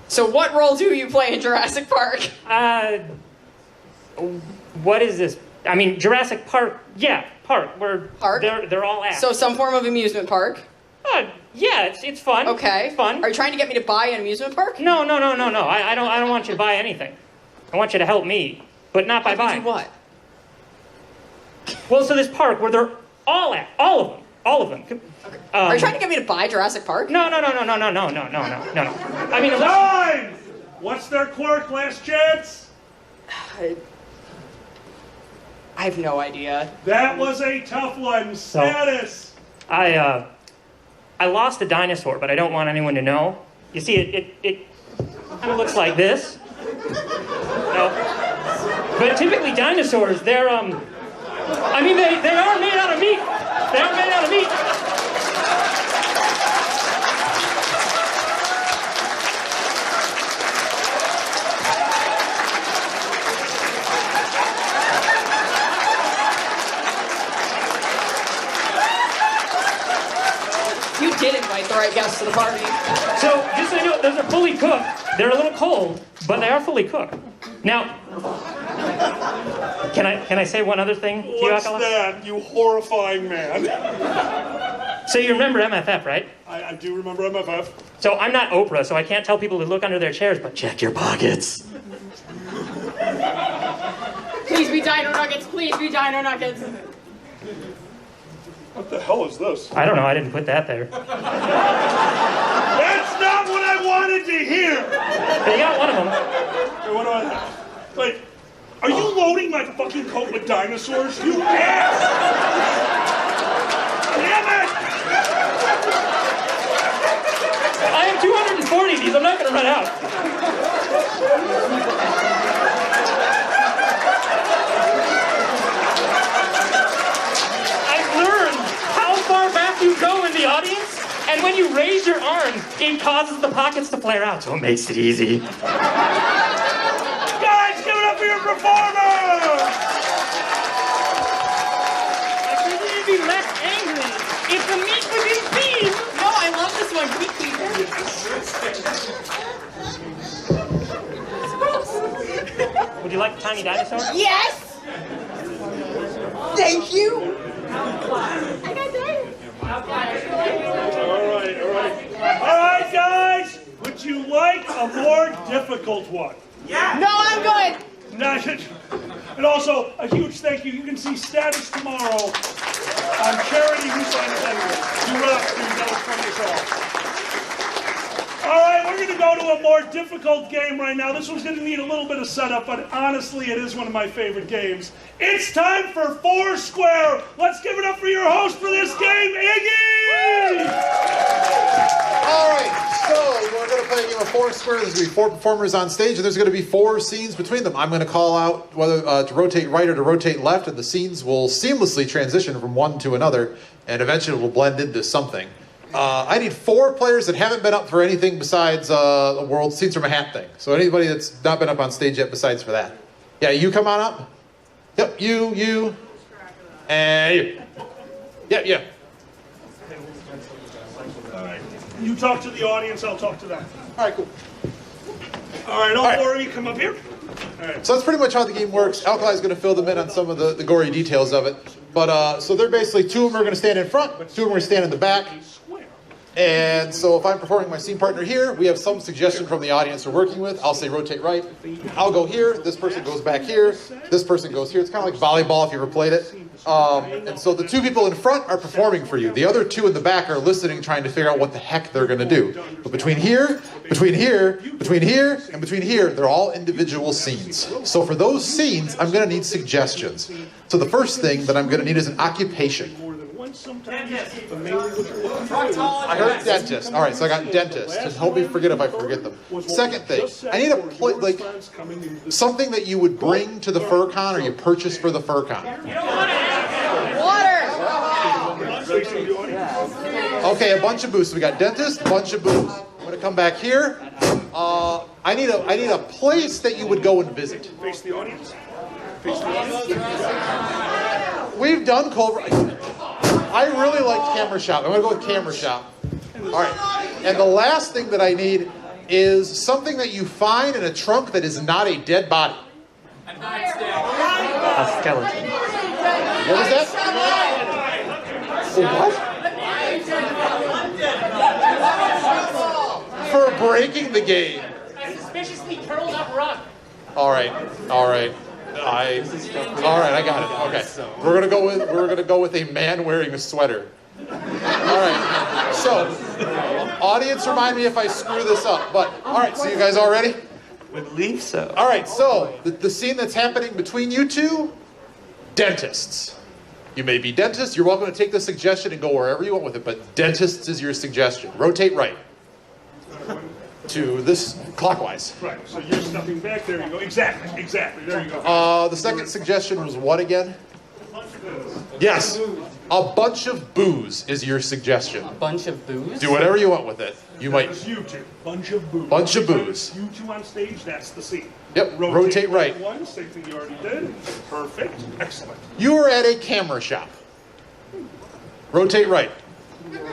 So what role do you play in Jurassic Park? What is this? I mean, Jurassic Park. Yeah, park. Park? They're all at. So some form of amusement park? Yeah, it's fun. Okay. It's fun. Are you trying to get me to buy an amusement park? No. I don't want you to buy anything. I want you to help me, but not by buying. Do what? Well, so this park where they're all at, all of them. Are you trying to get me to buy Jurassic Park? No. I mean, Time. What's their quirk? Last chance. I have no idea. That was a tough one. Status. I lost a dinosaur, but I don't want anyone to know. You see, it kind of looks like this. No. But typically dinosaurs, they're I mean, they are made out of meat. They are made out of meat. You did invite the right guests to the party. So, just so you know, those are fully cooked. They're a little cold, but they are fully cooked. Now, can I say one other thing to you, What's Akala? that, you horrifying man? So you remember MFF, right? I do remember MFF. So I'm not Oprah, so I can't tell people to look under their chairs, but check your pockets. Please be Dino Nuggets. Please be Dino Nuggets. What the hell is this? I don't know. I didn't put that there. That's not what I wanted to hear. You got one of them. Hey, what do I have? Like, are you loading my fucking coat with dinosaurs? You ass! Damn it! I have 240 of these. I'm not going to run out. And when you raise your arms, it causes the pockets to flare out, so it makes it easy. Guys, give it up for your performer! I couldn't be less angry if the meat was in peas. No, I love this one. Would you like a tiny dinosaur? Yes! Thank you! All right, guys. Would you like a more difficult one? Yeah! No, I'm good! And also, a huge thank you. You can see status tomorrow on Charity Who Signed Anyway. You rock, dude. That was funny as hell. All right, we're going to go to a more difficult game right now. This one's going to need a little bit of setup, but honestly, it is one of my favorite games. It's time for Foursquare. Let's give it up for your host for this game, Iggy! All right, so we're going to play a game of Foursquare. There's going to be 4 performers on stage, and there's going to be 4 scenes between them. I'm going to call out whether to rotate right or to rotate left, and the scenes will seamlessly transition from one to another, and eventually it will blend into something. I need 4 players that haven't been up for anything besides the World Scenes from a Hat thing. So anybody that's not been up on stage yet besides for that. Yeah, you come on up. Yep, you, and you. Yep, yeah. All right. You talk to the audience, I'll talk to them. All right, cool. All right, all 4 of you come up here. All right. So that's pretty much how the game works. Alkali's going to fill them in on some of the gory details of it. But so they're basically 2 of them are going to stand in front, 2 of them are going to stand in the back. And so if I'm performing my scene partner here, we have some suggestion from the audience we're working with. I'll say rotate right. I'll go here. This person goes back here. This person goes here. It's kind of like volleyball if you ever played it. And so the 2 people in front are performing for you. The other 2 in the back are listening, trying to figure out what the heck they're going to do. But between here, between here, between here, and between here, they're all individual scenes. So for those scenes, I'm going to need suggestions. So the first thing that I'm going to need is an occupation. I heard dentist. All right, so I got dentist. Just help me forget if I forget them. Second thing, I need a something that you would bring to the FurCon or you purchase for the FurCon. Water! Okay, a bunch of booths. So we got dentist, a bunch of booths. I'm going to come back here. I need a place that you would go and visit. Face the audience. We've done Culver. I really liked Camera Shop. I'm going to go with Camera Shop. All right. And the last thing that I need is something that you find in a trunk that is not a dead body. A skeleton. What was that? What? For breaking the game. A suspiciously curled up rug. All right. All right. I got it. Okay. We're gonna go with a man wearing a sweater. All right. So, audience, remind me if I screw this up. But all right. So you guys all ready? Would believe so. All right. So the scene that's happening between you 2, dentists. You may be dentists. You're welcome to take the suggestion and go wherever you want with it. But dentists is your suggestion. Rotate right. To this clockwise. Right, so you're stepping back, there you go. Exactly, there you go. The second suggestion was what again? Yes, a bunch of booze is your suggestion. A bunch of booze? Do whatever you want with it. You might. You 2, bunch of booze. Bunch of booze. You 2 on stage, that's the scene. Yep, rotate right. 1, same thing you already did. Perfect, excellent. You are at a camera shop. Rotate right. There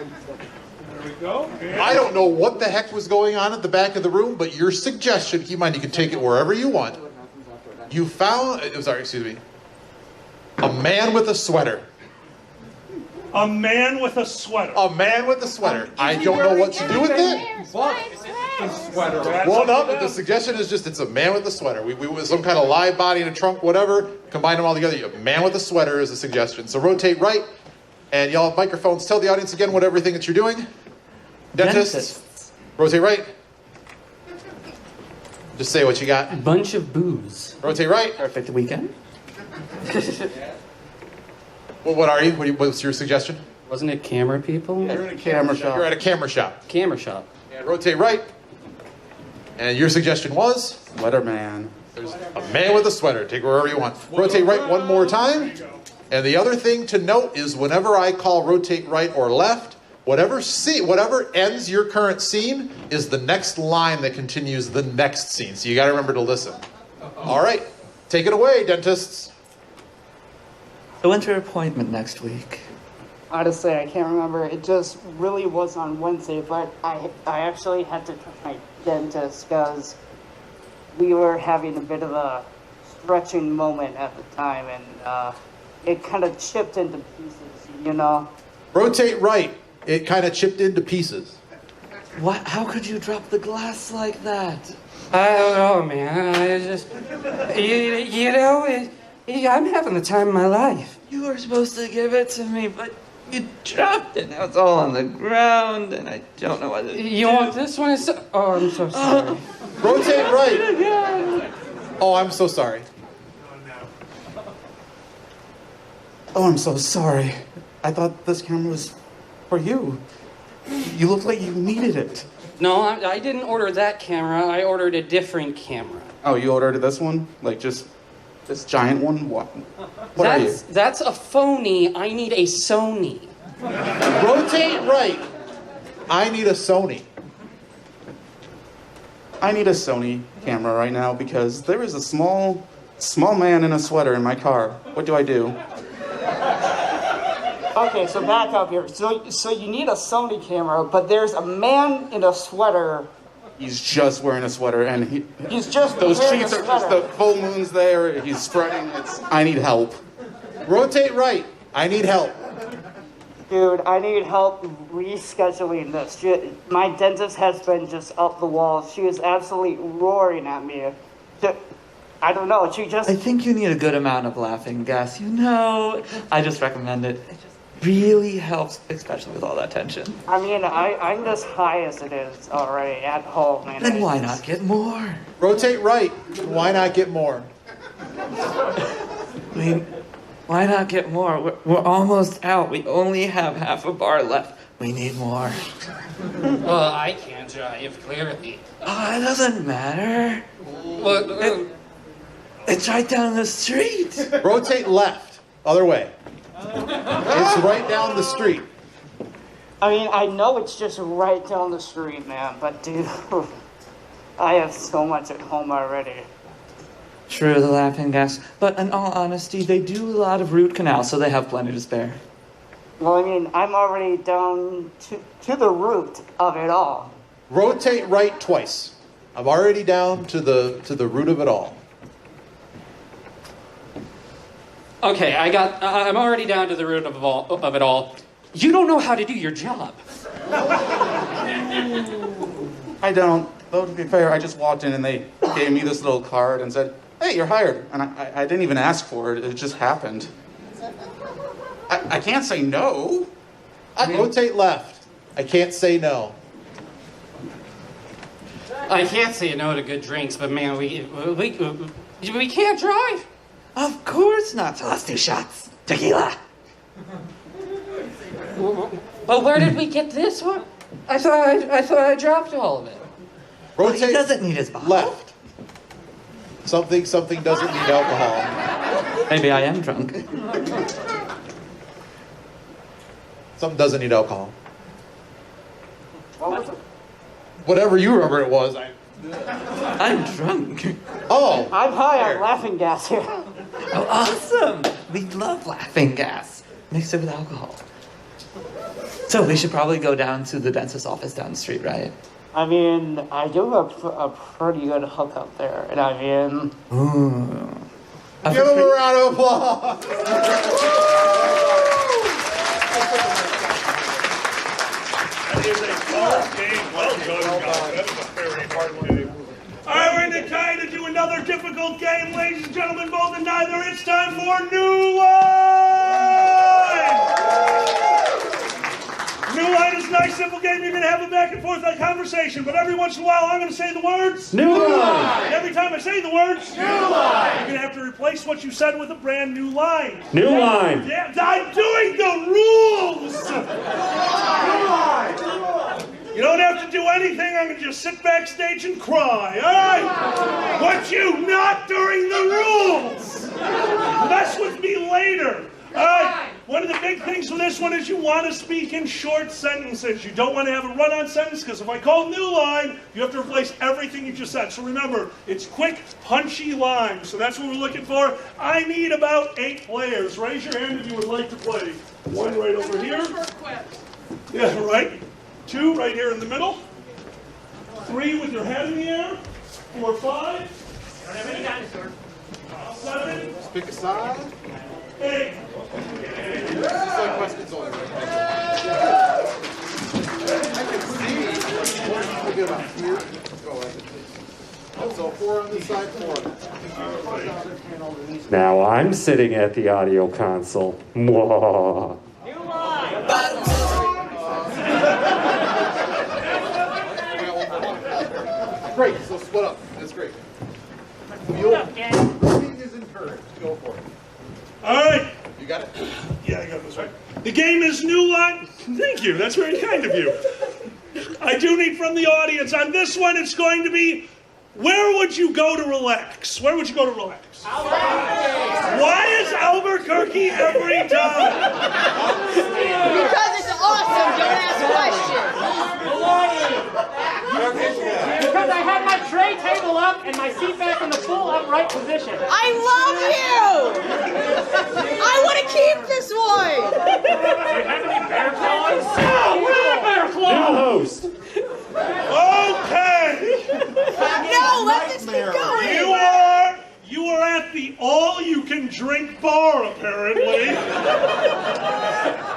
we go. And I don't know what the heck was going on at the back of the room, but your suggestion, keep in mind you can take it wherever you want. You found, excuse me, a man with a sweater. A man with a sweater. A man with a sweater. I don't know what to do with it. Sweater. Well, no, but the suggestion is just it's a man with a sweater. We with some kind of live body in a trunk, whatever. Combine them all together. A man with a sweater is a suggestion. So rotate right, and y'all have microphones. Tell the audience again what everything that you're doing. Dentists. Rotate right. Just say what you got. Bunch of booze. Rotate right. Perfect weekend. Well, what are you? What's your suggestion? Wasn't it camera people? You're in a camera shop. You're at a camera shop. Camera shop. And rotate right. And your suggestion was? Sweater man. There's a man with a sweater. Take it wherever you want. Rotate right one more time. And the other thing to note is whenever I call rotate right or left, Whatever ends your current scene is the next line that continues the next scene. So you got to remember to listen. All right, take it away, dentists. The winter appointment next week. Honestly, I can't remember. It just really was on Wednesday, but I actually had to trust my dentist because we were having a bit of a stretching moment at the time, and it kind of chipped into pieces, you know? Rotate right. It kind of chipped into pieces. What? How could you drop the glass like that? I don't know, man. I just, you know, I'm having the time of my life. You were supposed to give it to me, but you dropped it. Now it's all on the ground, and I don't know what to do. You want this one? Oh, I'm so sorry. Rotate right. Oh, I'm so sorry. Oh, I'm so sorry. I thought this camera was for you. You look like you needed it. No, I didn't order that camera. I ordered a different camera. Oh, you ordered this one? Like just this giant one? What are you? That's a phony. I need a Sony. Rotate right. I need a Sony. I need a Sony camera right now because there is a small man in a sweater in my car. What do I do? Okay, so back up here. So you need a Sony camera, but there's a man in a sweater. He's just wearing a sweater, and He's just those wearing a sheets are just sweater. the full moon's there. He's spreading. I need help. Rotate right. I need help. Dude, I need help rescheduling this. My dentist has been just up the wall. She is absolutely roaring at me. I don't know. She just. I think you need a good amount of laughing gas. You know, I just recommend it. It just really helps, especially with all that tension. I mean, I'm as high as it is already at home. And Then why not get more? Rotate right. Why not get more? I mean, why not get more? We're almost out. We only have half a bar left. We need more. Well, I can't drive, clearly. Oh, it doesn't matter. It's right down the street. Rotate left. Other way. It's right down the street. I mean, I know it's just right down the street, man, but dude, I have so much at home already. True, the laughing gas. But in all honesty, they do a lot of root canals, so they have plenty to spare. Well, I mean, I'm already down to the root of it all. Rotate right twice. I'm already down to the root of it all. Okay, I'm already down to the root of it all. You don't know how to do your job. I don't. Though to be fair, I just walked in and they gave me this little card and said, "Hey, you're hired." And I didn't even ask for it. It just happened. I can't say no. Rotate left. I can't say no. I can't say no to good drinks, but man, we can't drive. Of course not. So let's do shots. Tequila. But where did we get this one? I thought I dropped all of it. Rotate. He doesn't need his bottle. Left. Something doesn't need alcohol. Maybe I am drunk. Something doesn't need alcohol. What was it? Whatever you remember it was. I'm drunk. Oh. I'm high on laughing gas here. Oh, awesome. We love laughing gas. Mix it with alcohol. So we should probably go down to the dentist's office down the street, right? I mean, I do have a pretty good hookup there, and I mean... Ooh. Give him a round of applause. That is a close game. Well done, guys. That was a very hard game. All right, we're in the kind to do another difficult game, ladies and gentlemen, both and neither. It's time for New Line! New Line is a nice, simple game. You're going to have a back and forth conversation, but every once in a while, I'm going to say the words. New Line! And every time I say the words, New Line! you're going to have to replace what you said with a brand new line. New Line! Yeah, I'm doing the rules! New Line! You don't have to do anything. I'm going to just sit backstage and cry, all right? But you not during the rules. Mess with me later, all right? One of the big things with this one is you want to speak in short sentences. You don't want to have a run-on sentence, because if I call new line, you have to replace everything you just said. So remember, it's quick, punchy lines. So that's what we're looking for. I need about 8 players. Raise your hand if you would like to play. 1 right over here. Yeah, right. 2 right here in the middle. 3 with your head in the air. 4, 5. Don't have any dinosaurs. 7. Just pick a side. 8. This is like questions only. I can see. We'll get about here. Let's go with it. So 4 on this side, 4 on that side. Now I'm sitting at the audio console. Mwah. Great, so split up. That's great. Moving is encouraged. Go for it. All right. You got it? Yeah, I got this right. The game is new line. Thank you. That's very kind of you. I do need from the audience. On this one, it's going to be, where would you go to relax? Where would you go to relax? Why is Albuquerque every time? Because it's awesome. Don't ask questions. Because I had my tray table up and my seat back in the full upright position. I love you! I want to keep this one! Do you have any bear claws? No, we're the bear claws! New host. Okay. No, let this keep going! You are at the all-you-can-drink bar, apparently.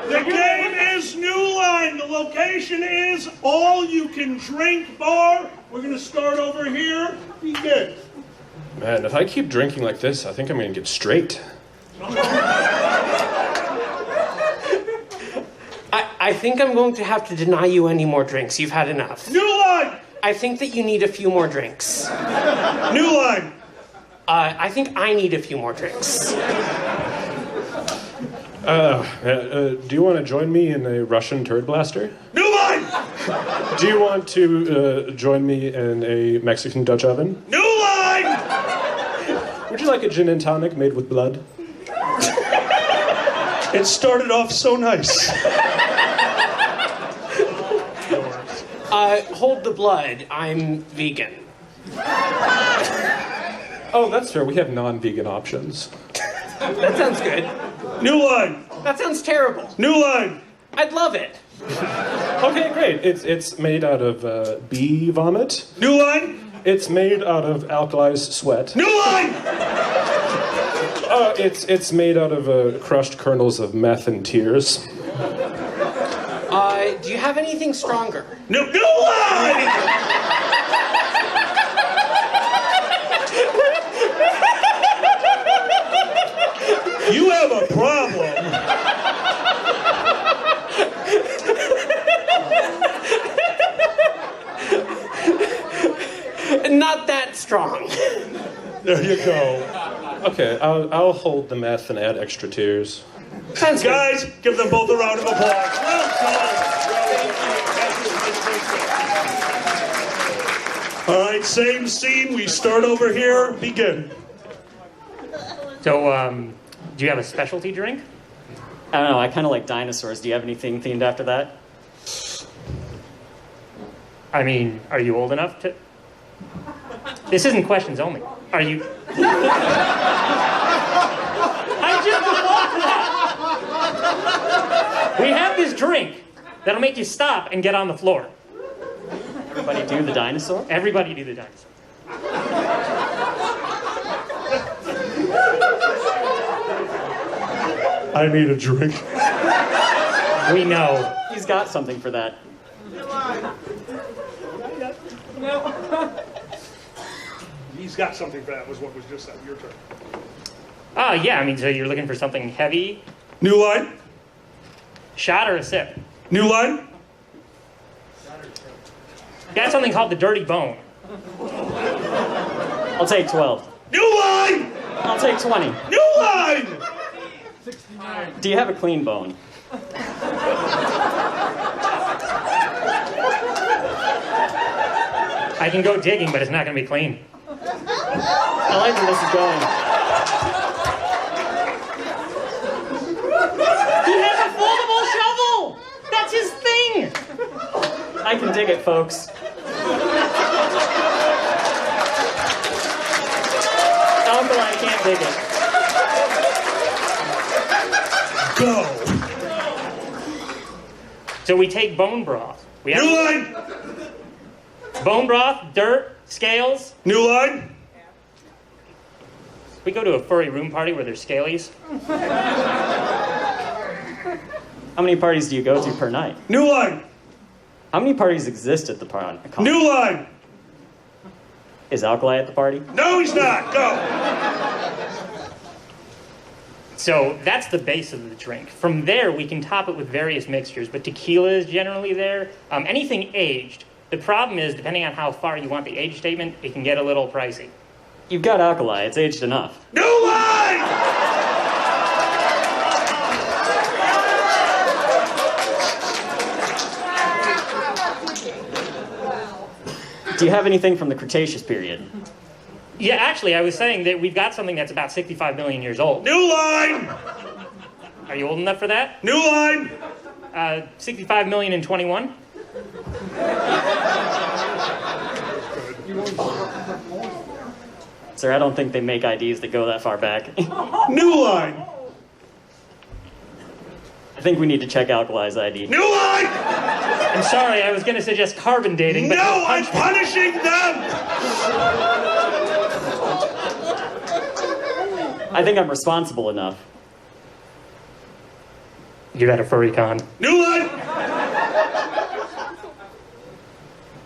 The game is New Line. The location is all-you-can-drink bar. We're going to start over here. Begin. Man, if I keep drinking like this, I think I'm going to get straight. I think I'm going to have to deny you any more drinks. You've had enough. New Line! I think that you need a few more drinks. New Line! I think I need a few more drinks. Do you want to join me in a Russian turd blaster? New Line! Do you want to join me in a Mexican Dutch oven? New Line! Would you like a gin and tonic made with blood? It started off so nice. Hold the blood. I'm vegan. Oh, that's fair. We have non-vegan options. That sounds good. New Line! That sounds terrible. New Line! I'd love it. Okay, great. It's made out of bee vomit. New Line! It's made out of alkalized sweat. New Line! It's made out of crushed kernels of meth and tears. Do you have anything stronger? New Line! You have a problem. Not that strong. There you go. Okay, I'll hold the meth and add extra tears. Sounds Guys, give them both a round of applause. Well done. All right, same scene. We start over here. Begin. So, do you have a specialty drink? I don't know, I kind of like dinosaurs. Do you have anything themed after that? I mean, are you old enough to... This isn't questions only. Are you... I just thought that! We have this drink that'll make you stop and get on the floor. Everybody do the dinosaur? Everybody do the dinosaur. I need a drink. We know. He's got something for that. He's got something for that, was what was just said. Your turn. Yeah, I mean, so you're looking for something heavy? New Line? Shot or a sip? New Line? Got something called the Dirty Bone. I'll take 12. New Line! I'll take 20. New Line! 69. Do you have a clean bone? I can go digging, but it's not going to be clean. I like where this is going. I can dig it, folks. Alkali can't dig it. Go. So we take bone broth. We have New line. bone broth, dirt, scales. New line. We go to a furry room party where there's scalies. How many parties do you go to per night? New line. How many parties exist at the party? New line. Is Alkali at the party? No, he's not. Go. So that's the base of the drink. From there, we can top it with various mixtures, but tequila is generally there. Anything aged. The problem is, depending on how far you want the age statement, it can get a little pricey. You've got Alkali. It's aged enough. New line! Do you have anything from the Cretaceous period? Yeah, actually, I was saying that we've got something that's about 65 million years old. New line! Are you old enough for that? New line! 65 million and 21? Sir, I don't think they make IDs that go that far back. New line! I think we need to check Alkali's ID. New line! I'm sorry, I was going to suggest carbon dating, but... No, I'm punishing them! I think I'm responsible enough. You got a furry con. New line!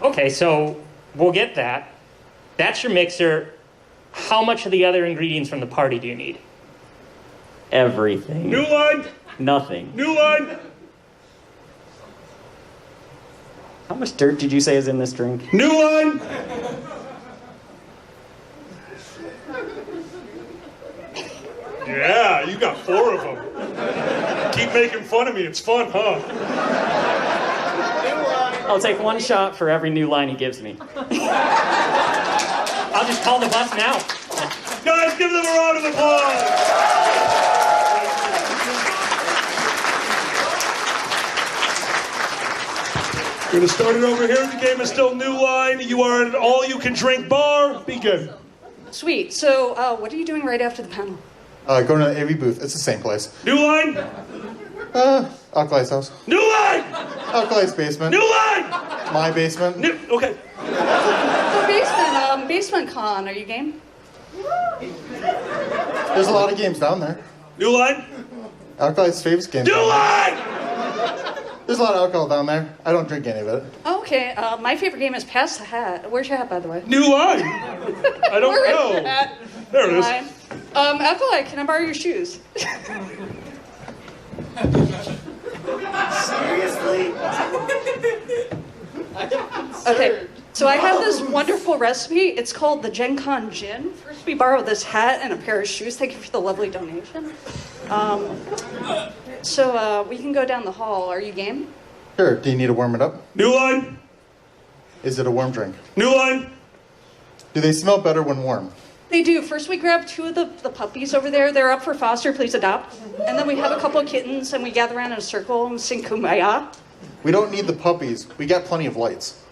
Okay, so we'll get that. That's your mixer. How much of the other ingredients from the party do you need? Everything. New line! Nothing. New line! How much dirt did you say is in this drink? New line! Yeah, you got 4 of them. Keep making fun of me. It's fun, huh? I'll take 1 shot for every new line he gives me. I'll just call the bus now. Guys, give them a round of applause. We're going to start it over here. The game is still New Line. You are at an all-you-can-drink bar. Begin. Sweet. So, what are you doing right after the panel? Going to the AV booth. It's the same place. New Line. Alkali's house. New Line. Alkali's basement. New Line. My basement. Okay. So, basement con. Are you game? There's a lot of games down there. New Line. Alkali's favorite game. New Line. There's a lot of alcohol down there. I don't drink any of it. Okay. My favorite game is Pass the Hat. Where's your hat, by the way? New Line. I don't Where know. is your hat? There it is. Line. Alkali, can I borrow your shoes? Seriously? Okay, so I have this wonderful recipe. It's called the Gen Con Gin. First, we borrow this hat and a pair of shoes. Thank you for the lovely donation. So we can go down the hall. Are you game? Sure. Do you need to warm it up? New Line. Is it a warm drink? New Line. Do they smell better when warm? They do. First, we grab 2 of the puppies over there. They're up for foster. Please adopt. And then we have a couple of kittens, and we gather around in a circle and sing Kumbaya. We don't need the puppies. We got plenty of lights.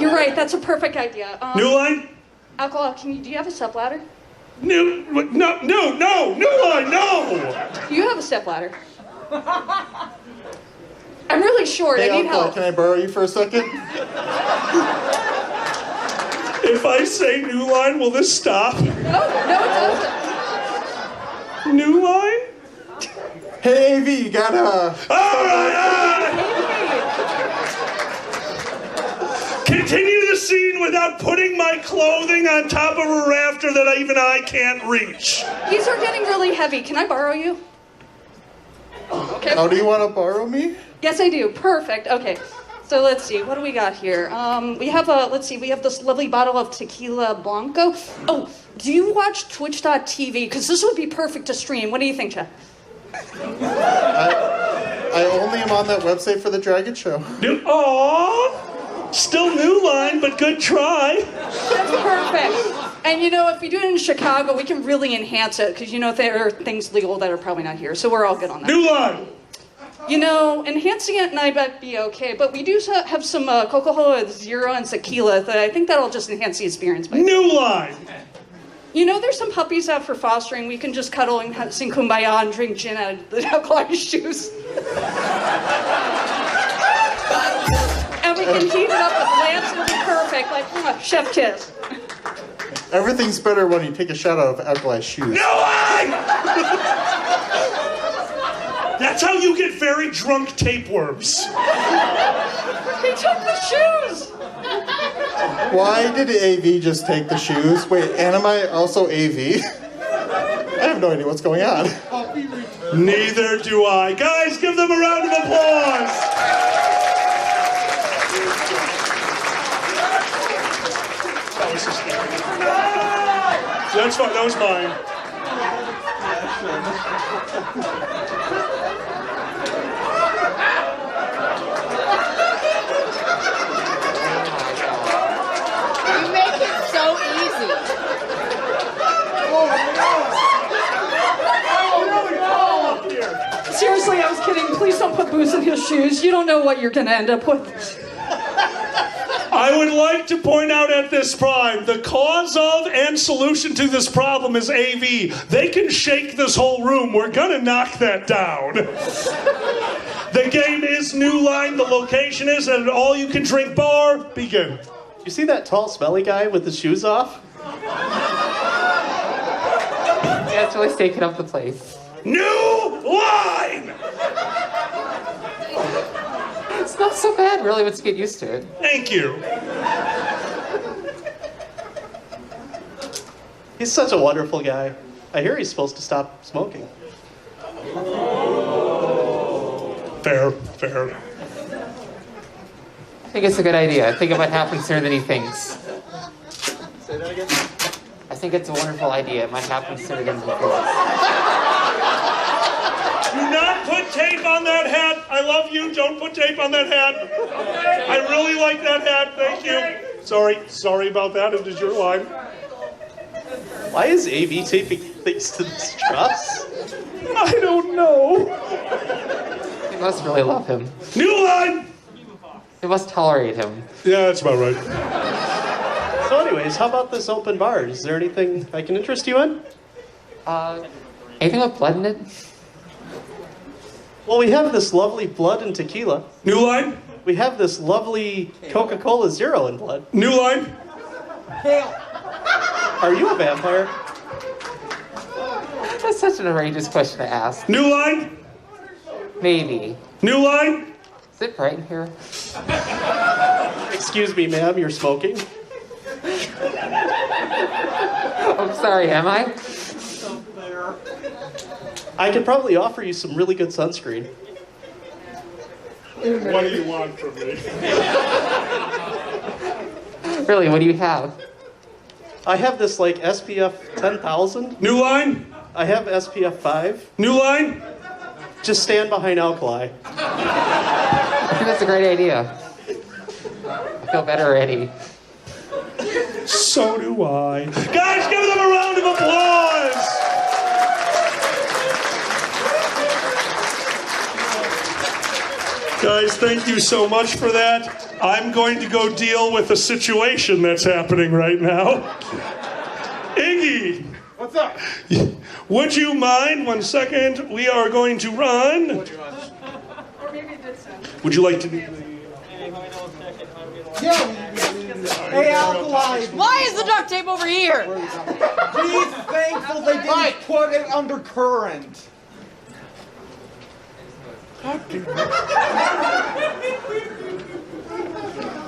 You're right. That's a perfect idea. New Line. Alcohol, do you have a stepladder? No, New Line, no! Do you have a stepladder? I'm really short. Hey, I need Alcohol, help. can I borrow you for a second? If I say New Line, will this stop? No, it doesn't. New Line? Hey, AV, you got All right! Continue the scene without putting my clothing on top of a rafter that even I can't reach. These are getting really heavy. Can I borrow you? Okay. How do you want to borrow me? Yes, I do. Perfect. Okay. So let's see. What do we got here? We have this lovely bottle of tequila blanco. Oh, do you watch Twitch.tv? Because this would be perfect to stream. What do you think, Chad? I only am on that website for the Dragon Show. Aww! Still New Line, but good try. That's perfect. And if we do it in Chicago, we can really enhance it because there are things legal that are probably not here. So we're all good on that. New Line. You know, enhancing it might be okay, but we do have some Coca-Cola with zero and tequila that I think that'll just enhance the experience. New line! You know, there's some puppies out for fostering. We can just cuddle and sing Kumbaya and drink gin out of the alkalized shoes. And we can heat it up with lamps. It'll be perfect, like chef kiss. Everything's better when you take a shot out of alkalized shoes. No line! That's how you get very drunk tapeworms. He took the shoes! Why did AV just take the shoes? Wait, and am I also AV? I have no idea what's going on. Neither do I. Guys, give them a round of applause! That's fine, that was mine. You make it so easy. Seriously, I was kidding. Please don't put booze in his shoes. You don't know what you're going to end up with. I would like to point out at this time, the cause of and solution to this problem is AV. They can shake this whole room. We're gonna knock that down. The game is New Line. The location is at an all-you-can-drink bar. Begin. You see that tall, smelly guy with his shoes off? Yeah, it's really taking up the place. New Line! It's not so bad, really, once you get used to it. Thank you. He's such a wonderful guy. I hear he's supposed to stop smoking. Fair. I think it's a good idea. I think it might happen sooner than he thinks. Say that again? I think it's a wonderful idea. It might happen sooner than he thinks. Do not put tape on that hat. I love you. Don't put tape on that hat. I really like that hat. Thank you. Sorry about that. It is your line. Why is AV taping things to this truss? I don't know. They must really love him. New Line! They must tolerate him. Yeah, that's about right. So anyways, how about this open bar? Is there anything I can interest you in? Anything with blood in it? Well, we have this lovely blood and tequila. New Line? We have this lovely Coca-Cola Zero in blood. New Line? Are you a vampire? That's such an outrageous question to ask. New Line? Maybe. New Line? Is it bright in here? Excuse me, ma'am, you're smoking? I'm sorry, am I? I could probably offer you some really good sunscreen. What do you want from me? Really, what do you have? I have this like SPF 10,000. New Line? I have SPF 5. New Line? Just stand behind alkali. I think that's a great idea. I feel better already. So do I. Guys, give them a round of applause! Guys, thank you so much for that. I'm going to go deal with the situation that's happening right now. Iggy! What's up? Would you mind 1 second? We are going to run. Would you like to do Hey, Alkali! Why is the duct tape over here? Be thankful they didn't put it under current.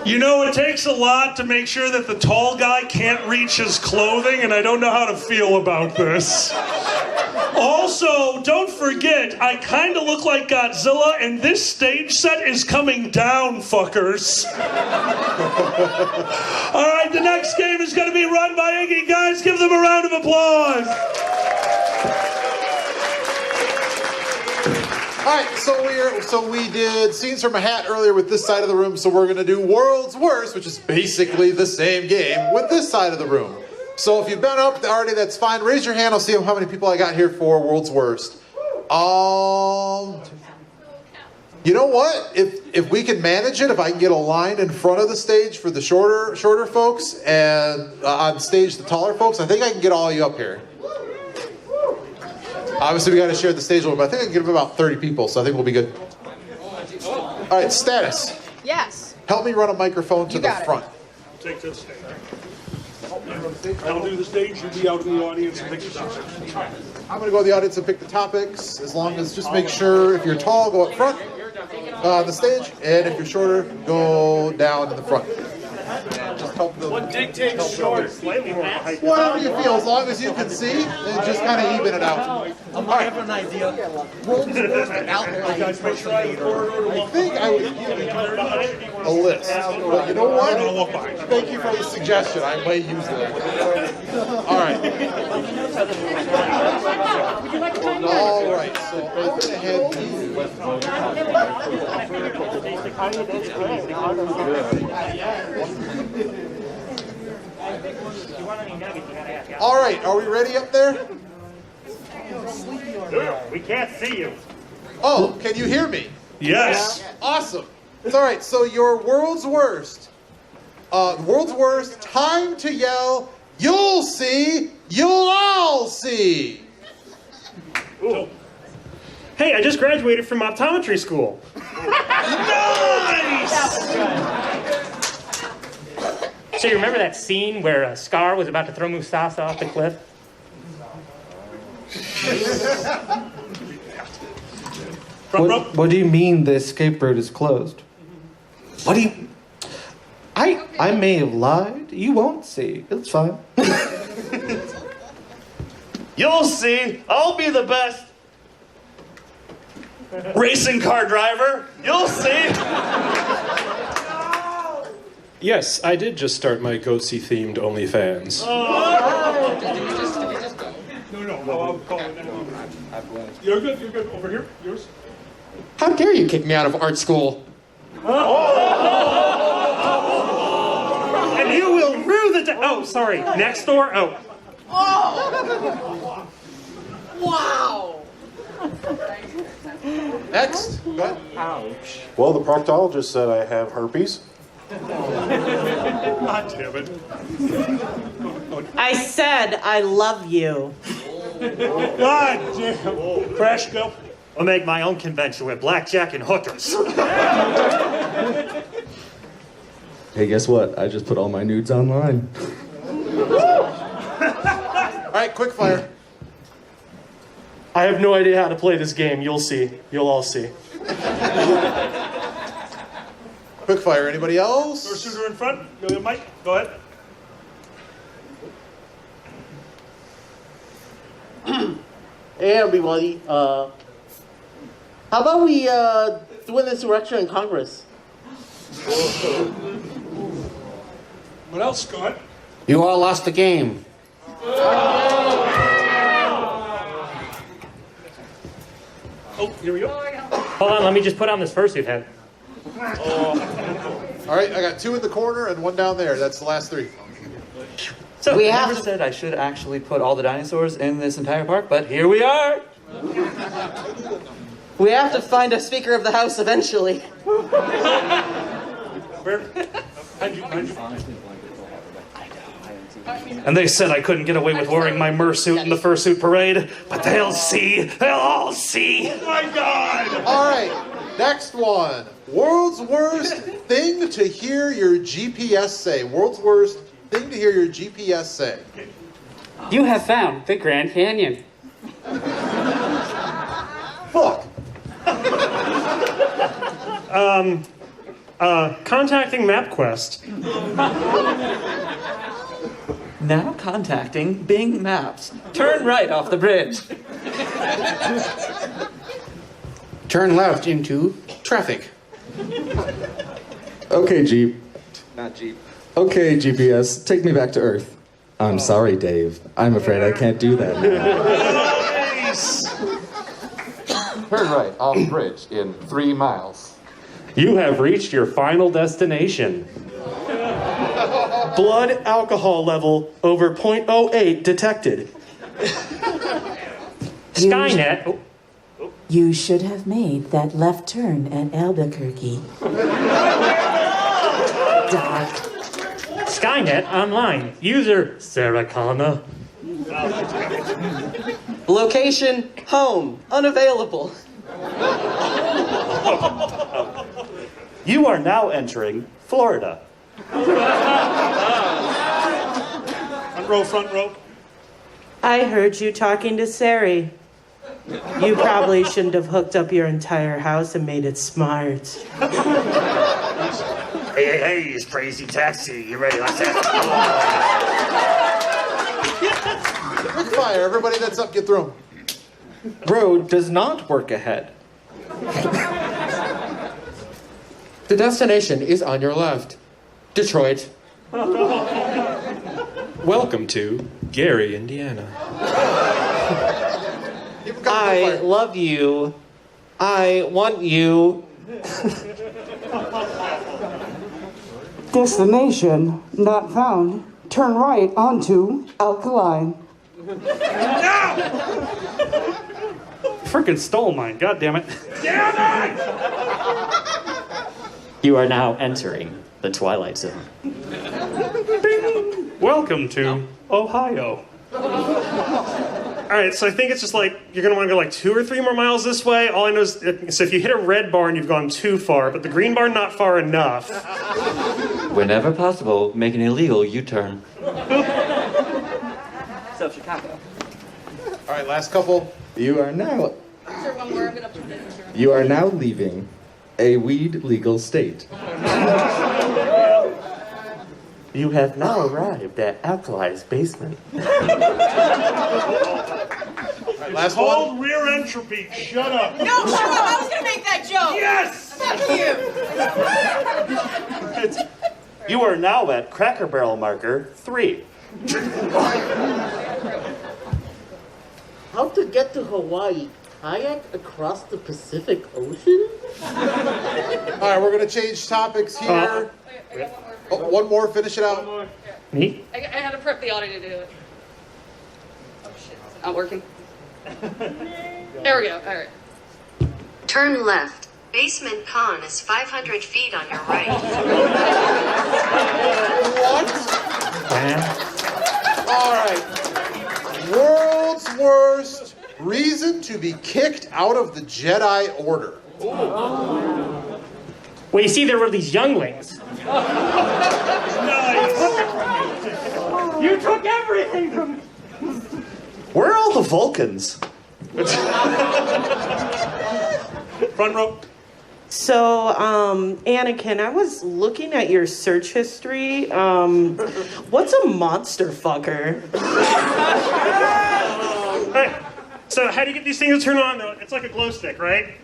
You know, it takes a lot to make sure that the tall guy can't reach his clothing, and I don't know how to feel about this. Also, don't forget, I kind of look like Godzilla, and this stage set is coming down, fuckers. All right, the next game is going to be run by Iggy. Guys, give them a round of applause. All right, so we did scenes from a hat earlier with this side of the room, so we're gonna do World's Worst, which is basically the same game with this side of the room. So if you've been up already, that's fine. Raise your hand, I'll see how many people I got here for World's Worst. You know what? If we can manage it, if I can get a line in front of the stage for the shorter folks and on stage the taller folks, I think I can get all you up here. Obviously, we got to share the stage a little bit, but I think I can get about 30 people, so I think we'll be good. All right, Status. Yes. Help me run a microphone to the got it. front. Take to the stage. I'll do the stage, you be out in the audience and pick the topics. I'm going to go to the audience and pick the topics, as long as just make sure if you're tall, go up front on the stage, and if you're shorter, go down in the front. Just help them. What dictates short? Whatever you feel, as long as you can see, and just kind of even it out. I have an idea. World's worst outline. I think I would give you a list, but you know what? Thank you for the suggestion. I may use it. All right. All right. So I'm going to head you. All right. Are we ready up there? We can't see you. Oh, can you hear me? Yes. Awesome. It's all right. So your world's worst. Time to yell. You'll see. You'll all see. Ooh. Hey, I just graduated from optometry school. Nice! So you remember that scene where Scar was about to throw Mufasa off the cliff? What do you mean the escape route is closed? What do you... I may have lied. You won't see. It's fine. You'll see. I'll be the best racing car driver. You'll see. Yes, I did just start my Goatsy-themed OnlyFans. No, I'll call it now. You're good. Over here, yours. How dare you kick me out of art school? And you will rue the day. Oh, sorry. Next door. Oh. Wow. Next. Go ahead. Ouch. Well, the proctologist said I have herpes. God damn it. I said I love you. God damn. Crash, go. I'll make my own convention with blackjack and hookers. Hey, guess what? I just put all my nudes online. All right, quick fire. I have no idea how to play this game. You'll see. You'll all see. Quick fire. Anybody else? First shooter in front. Go, Mike. Go ahead. Hey everybody, how about we do an insurrection in Congress? What else? Go ahead. You all lost the game. Oh, here we go. Hold on, let me just put on this fursuit head. All right, I got 2 in the corner and 1 down there. That's the last 3. So we never said I should actually put all the dinosaurs in this entire park, but here we are. We have to find a Speaker of the House eventually. Where? How'd you? And they said I couldn't get away with wearing my mersuit in the fursuit parade, but they'll see. They'll all see. Oh my God! All right, next one. World's worst thing to hear your GPS say. World's worst thing to hear your GPS say. You have found the Grand Canyon. Fuck. Contacting MapQuest. Now contacting Bing Maps. Turn right off the bridge. Turn left into traffic. Okay, Jeep. Not Jeep. Okay, GPS, take me back to Earth. I'm sorry, Dave. I'm afraid I can't do that now. Nice. Turn right off the bridge in 3 miles. You have reached your final destination. Blood alcohol level over 0.08 detected. Skynet. You should have made that left turn at Albuquerque. Doc. Skynet online. User Sarah Connor. Location, home, unavailable. You are now entering Florida. Front row. I heard you talking to Sari. You probably shouldn't have hooked up your entire house and made it smart. Hey, it's Crazy Taxi. You ready? Let's Quick fire, everybody that's up, get through 'em. Road does not work ahead. The destination is on your left. Detroit. Welcome to Gary, Indiana. I love you. I want you. Destination not found. Turn right onto Alkaline. Frickin' stole mine, god damn it. Damn it! You are now entering the Twilight Zone. Welcome to Ohio. Alright, so I think it's just like, you're gonna wanna go like 2 or 3 more miles this way. All I know is, so if you hit a red barn, you've gone too far, but the green barn, not far enough. Whenever possible, make an illegal U-turn. So Chicago. All right, last couple. You are now Sure, one more. I'm gonna put it in. You are now leaving a weed legal state. You have now arrived at Alkali's basement. It's called rear entropy. Shut up. No, shut up! I was gonna make that joke! Yes! Fuck you! You are now at Cracker Barrel marker 3. How to get to Hawaii? Kayak across the Pacific Ocean? All right, we're gonna change topics here. Oh, one more, finish it out. Me? I had to prep the audio to do it. Oh shit, it's not working. There we go. All right. Turn left. Basement con is 500 feet on your right. All right. World's worst reason to be kicked out of the Jedi Order. Well, you see, there were these younglings. Nice. You took everything from me. Where are all the Vulcans? Front row. So, Anakin, I was looking at your search history. What's a monster fucker? Hey, so how do you get these things to turn on, though? It's like a glow stick, right?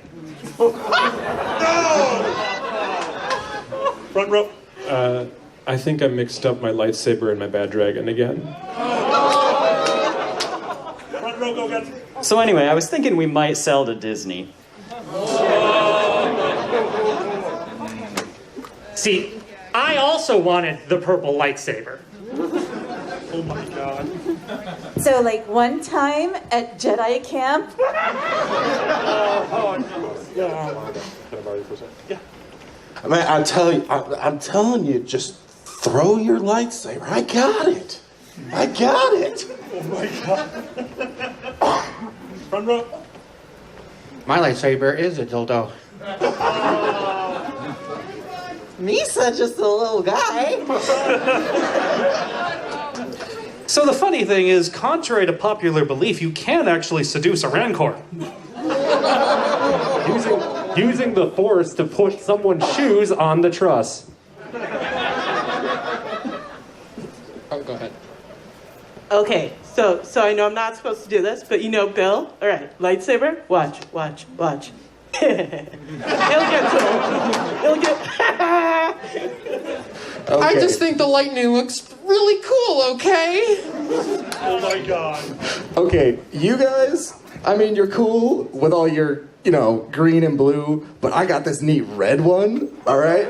Front row. I think I mixed up my lightsaber and my bad dragon again. Front row, go get it. So anyway, I was thinking we might sell to Disney. See, I also wanted the purple lightsaber. Oh my god. So, like one time at Jedi camp. Yeah. I mean, I'm telling you, just throw your lightsaber. I got it. I got it. Oh my god. Front row. My lightsaber is a dildo. Misa, just a little guy. So the funny thing is, contrary to popular belief, you can actually seduce a Rancor. Using the Force to put someone's shoes on the truss. Oh, go ahead. Okay, so I know I'm not supposed to do this, but you know Bill? All right, lightsaber, watch. He'll get to it. He'll get... Okay. I just think the lightning looks really cool, okay? Oh my god. Okay, you guys, I mean, you're cool with all your, green and blue, but I got this neat red one, all right?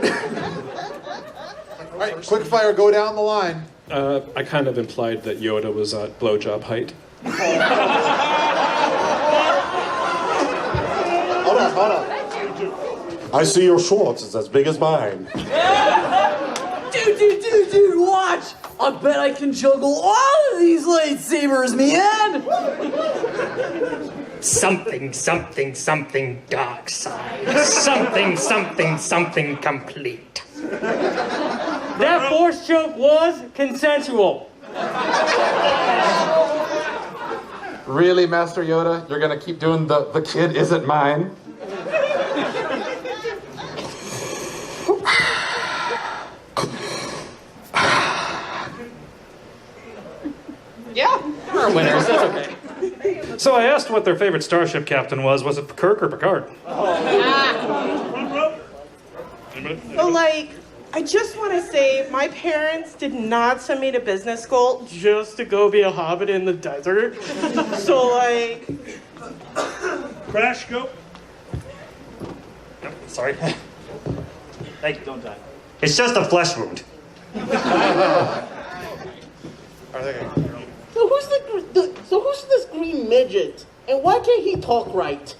All right, quick fire, go down the line. I kind of implied that Yoda was at blowjob height. Hold up. I see your shorts. It's as big as mine. Dude, watch! I bet I can juggle all of these lightsabers, man! Something dark side. Something complete. That force choke was consensual. Really, Master Yoda? You're gonna keep doing the kid isn't mine? Yeah, we're winners. That's okay. So I asked what their favorite starship captain was. Was it Kirk or Picard? So, like, I just want to say my parents did not send me to business school just to go be a hobbit in the desert. So, like... Crash, go. Nope, sorry. Thank you, don't die. It's just a flesh wound. So who's this green midget? And why can't he talk right?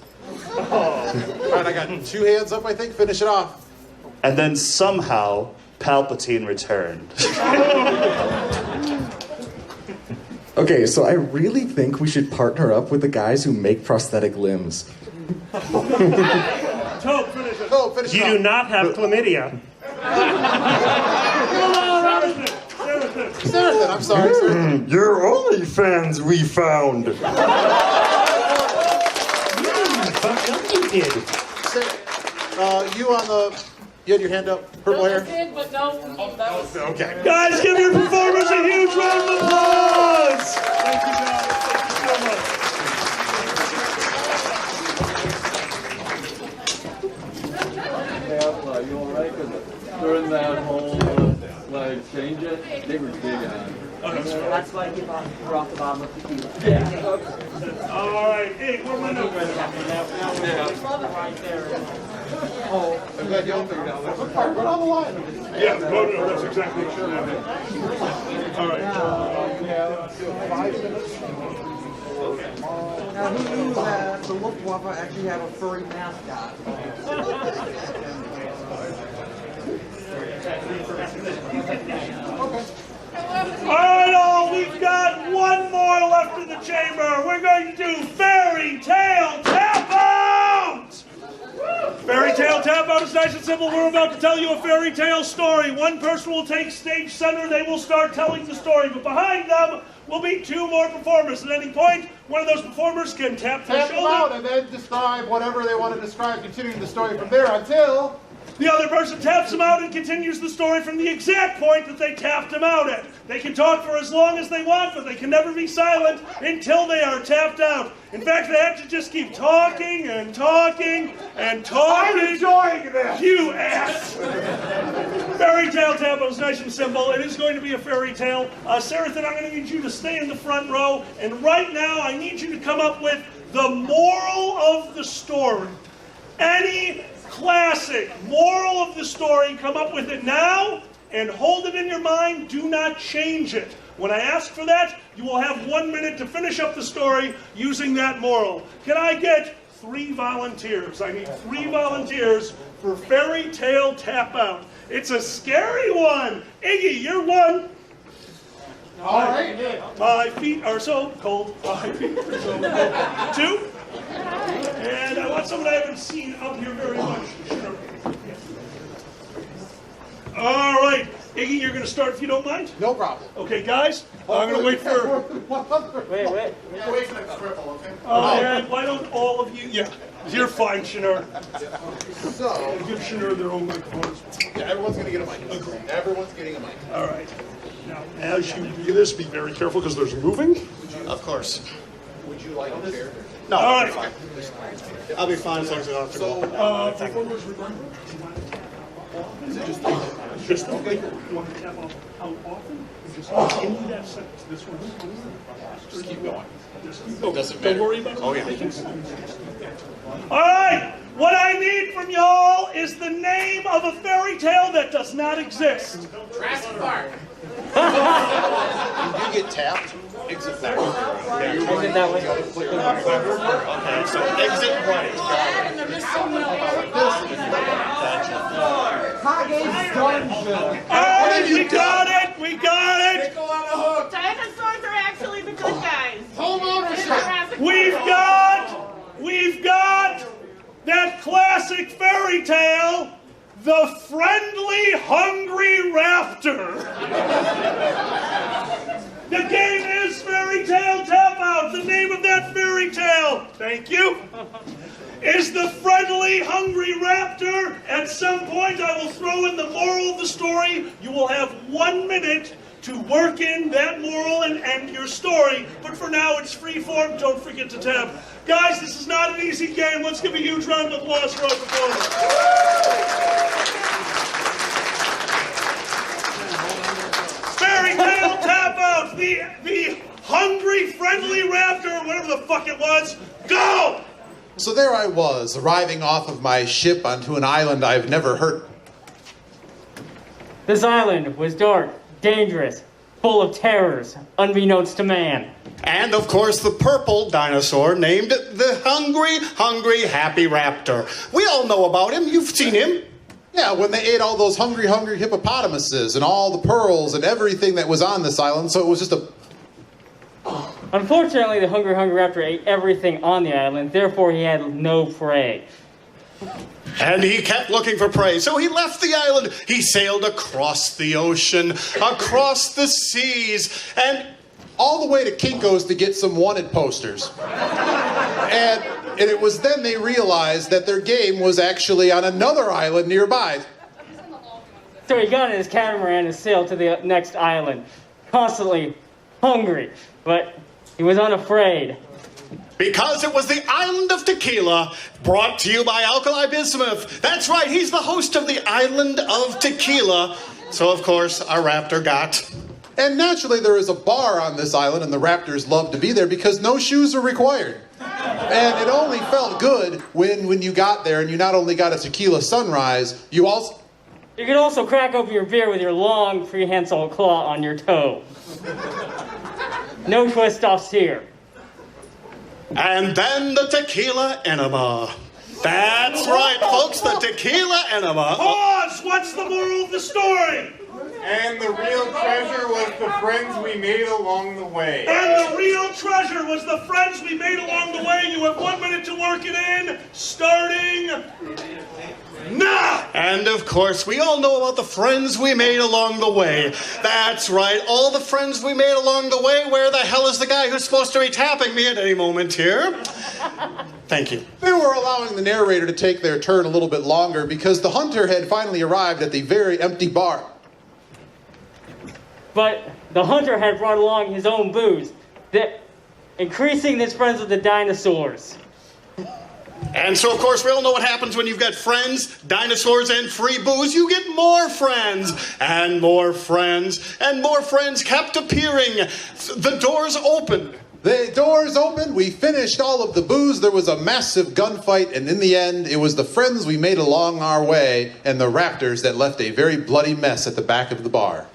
All right, I got 2 hands up, I think. Finish it off. And then somehow, Palpatine returned. Okay, so I really think we should partner up with the guys who make prosthetic limbs. Toad, finish it. Oh, finish it You off. do not have chlamydia. Sarathon, I'm sorry, Sarathon. You're only fans we found. You did. You on the... You had your hand up, purple hair? But no, that was... Okay. Guys, give your performers a huge round of applause! Thank you, guys. Thank you so much. You alright? Because during that whole change it, they were big on it. That's why I give off the bottom of the key. All right. Hey, where am I now? Right there. Oh, I'm glad you all figured out. Right on the line. Yeah, no, that's exactly what should happen. All right. You have 5 minutes. Now, who knew that the Luftwaffe actually have a furry mascot? All right, all. We've got one more left in the chamber. We're going to do Fairy Tale Tap Out! Fairy Tale Tap Out is nice and simple. We're about to tell you a fairy tale story. One person will take stage center. They will start telling the story. But behind them will be 2 more performers. At any point, one of those performers can tap their Tap them out shoulder. and then describe whatever they want to describe, continuing the story from there until... The other person taps them out and continues the story from the exact point that they tapped them out at. They can talk for as long as they want, but they can never be silent until they are tapped out. In fact, they have to just keep talking and talking and talking. I'm enjoying this! You ass! Fairy tale tap out is nice and simple. It is going to be a fairy tale. Sarathon, I'm going to need you to stay in the front row. And right now, I need you to come up with the moral of the story. Any classic moral of the story, come up with it now and hold it in your mind. Do not change it. When I ask for that, you will have 1 minute to finish up the story using that moral. Can I get 3 volunteers? I need 3 volunteers for Fairy Tale Tap Out. It's a scary one. Iggy, you're one. All right. My feet are so cold. My feet are so cold. 2. And I want someone I haven't seen up here very much. Sure. All right. Iggy, you're going to start if you don't mind? No problem. Okay, guys, I'm going to wait for... Wait. Wait for the scribble, okay? And why don't all of you... Yeah, you're fine, Shanur. So... Give Shanur their own microphones. Yeah, everyone's going to get a mic. Everyone's getting a mic. All right. Now, as you do this, be very careful because there's moving. Of course. Would you like a chair? No, all right. I'll be fine as long as I don't have to go. Performers, Is it just... okay. You want to tap out how often? Just continue that sentence. This one. Just keep going. Just keep going. Doesn't matter. Don't worry about it. Oh, yeah. All right. What I need from y'all is the name of a fairy tale that does not exist. Jurassic Park. Did you get tapped? exit that way. Exit that way. Okay, so exit right. Hey, we got it! We got it! Dinosaurs are actually the good guys. Home ownership. We've got that classic fairy tale, the friendly hungry raptor. The game is Fairy Tale Tap Out. The name of that fairy tale, thank you, is the friendly hungry raptor. At some point I will throw in the moral of the story. You will have 1 minute to work in that moral and end your story. But for now, it's free form. Don't forget to tap. Guys, this is not an easy game. Let's give a huge round of applause for our performers. Fairy Tale Tap Out. The hungry, friendly raptor, whatever the fuck it was. Go! So there I was, arriving off of my ship onto an island I've never heard. This island was dark, dangerous, full of terrors, unbeknownst to man. And, of course, the purple dinosaur named the hungry, happy raptor. We all know about him. You've seen him. Yeah, when they ate all those hungry hippopotamuses and all the pearls and everything that was on this island, so it was just a... Unfortunately, the hungry raptor ate everything on the island, therefore he had no prey. And he kept looking for prey, so he left the island. He sailed across the ocean, across the seas, and all the way to Kinko's to get some wanted posters. And it was then they realized that their game was actually on another island nearby. So he got in his catamaran and sailed to the next island, constantly hungry, but he was unafraid. Because it was the Island of Tequila, brought to you by Alkali Bismuth. That's right, he's the host of the Island of Tequila. So, of course, our raptor got... And naturally, there is a bar on this island, and the raptors love to be there because no shoes are required. And it only felt good when you got there and you not only got a tequila sunrise, you also... You could also crack open your beer with your long, prehensile claw on your toe. No twist-offs here. And then the tequila enema. That's right, folks, the tequila enema. Pause! What's the moral of the story? And the real treasure was the friends we made along the way. And the real treasure was the friends we made along the way. You have 1 minute to work it in, starting now! And of course, we all know about the friends we made along the way. That's right, all the friends we made along the way. Where the hell is the guy who's supposed to be tapping me at any moment here? Thank you. They were allowing the narrator to take their turn a little bit longer because the hunter had finally arrived at the very empty bar. But the hunter had brought along his own booze, increasing his friends with the dinosaurs. And so, of course, we all know what happens when you've got friends, dinosaurs, and free booze. You get more friends, and more friends, and more friends kept appearing. The doors opened. The doors opened, we finished all of the booze, there was a massive gunfight, and in the end, it was the friends we made along our way and the raptors that left a very bloody mess at the back of the bar.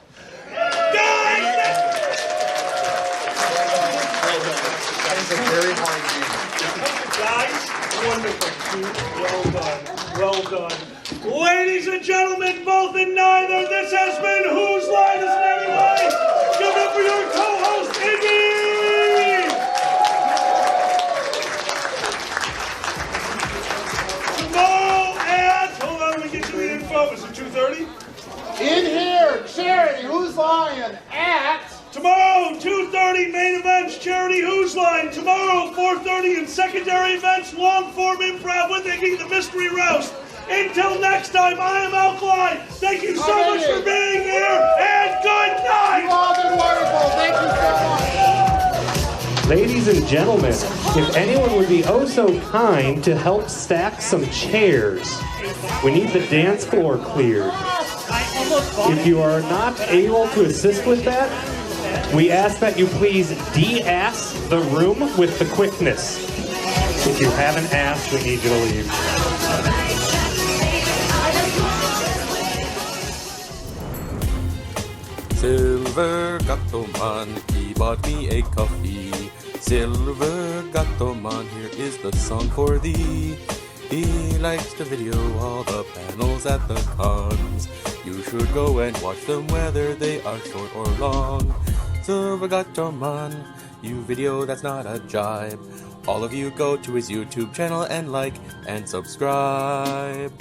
Wonderful. Well done. Well done. Ladies and gentlemen, both and neither, this has been Whose Line Is It Anyway? Give it up for your co-host, Iggy! Tomorrow at, hold on, let me get you the info. Is it 2:30? In here, charity, Who's Lying? At... Tomorrow, 2:30 main events, charity Who's Line. Tomorrow, 4:30 in secondary events, long-form improv with Iggy the Mystery Roast. Until next time, I am Alkali. Thank you so much for being here, and good night! You all been wonderful. Thank you so much. Ladies and gentlemen, if anyone would be oh so kind to help stack some chairs, we need the dance floor cleared. If you are not able to assist with that, we ask that you please de-ass the room with the quickness. If you haven't asked, we need you to leave. Silver got the monkey bought me a coffee. Silver Gatoman, here is the song for thee. He likes to video all the panels at the cons. You should go and watch them whether they are short or long. Silver Gatoman, you video that's not a jibe. All of you go to his YouTube channel and like and subscribe.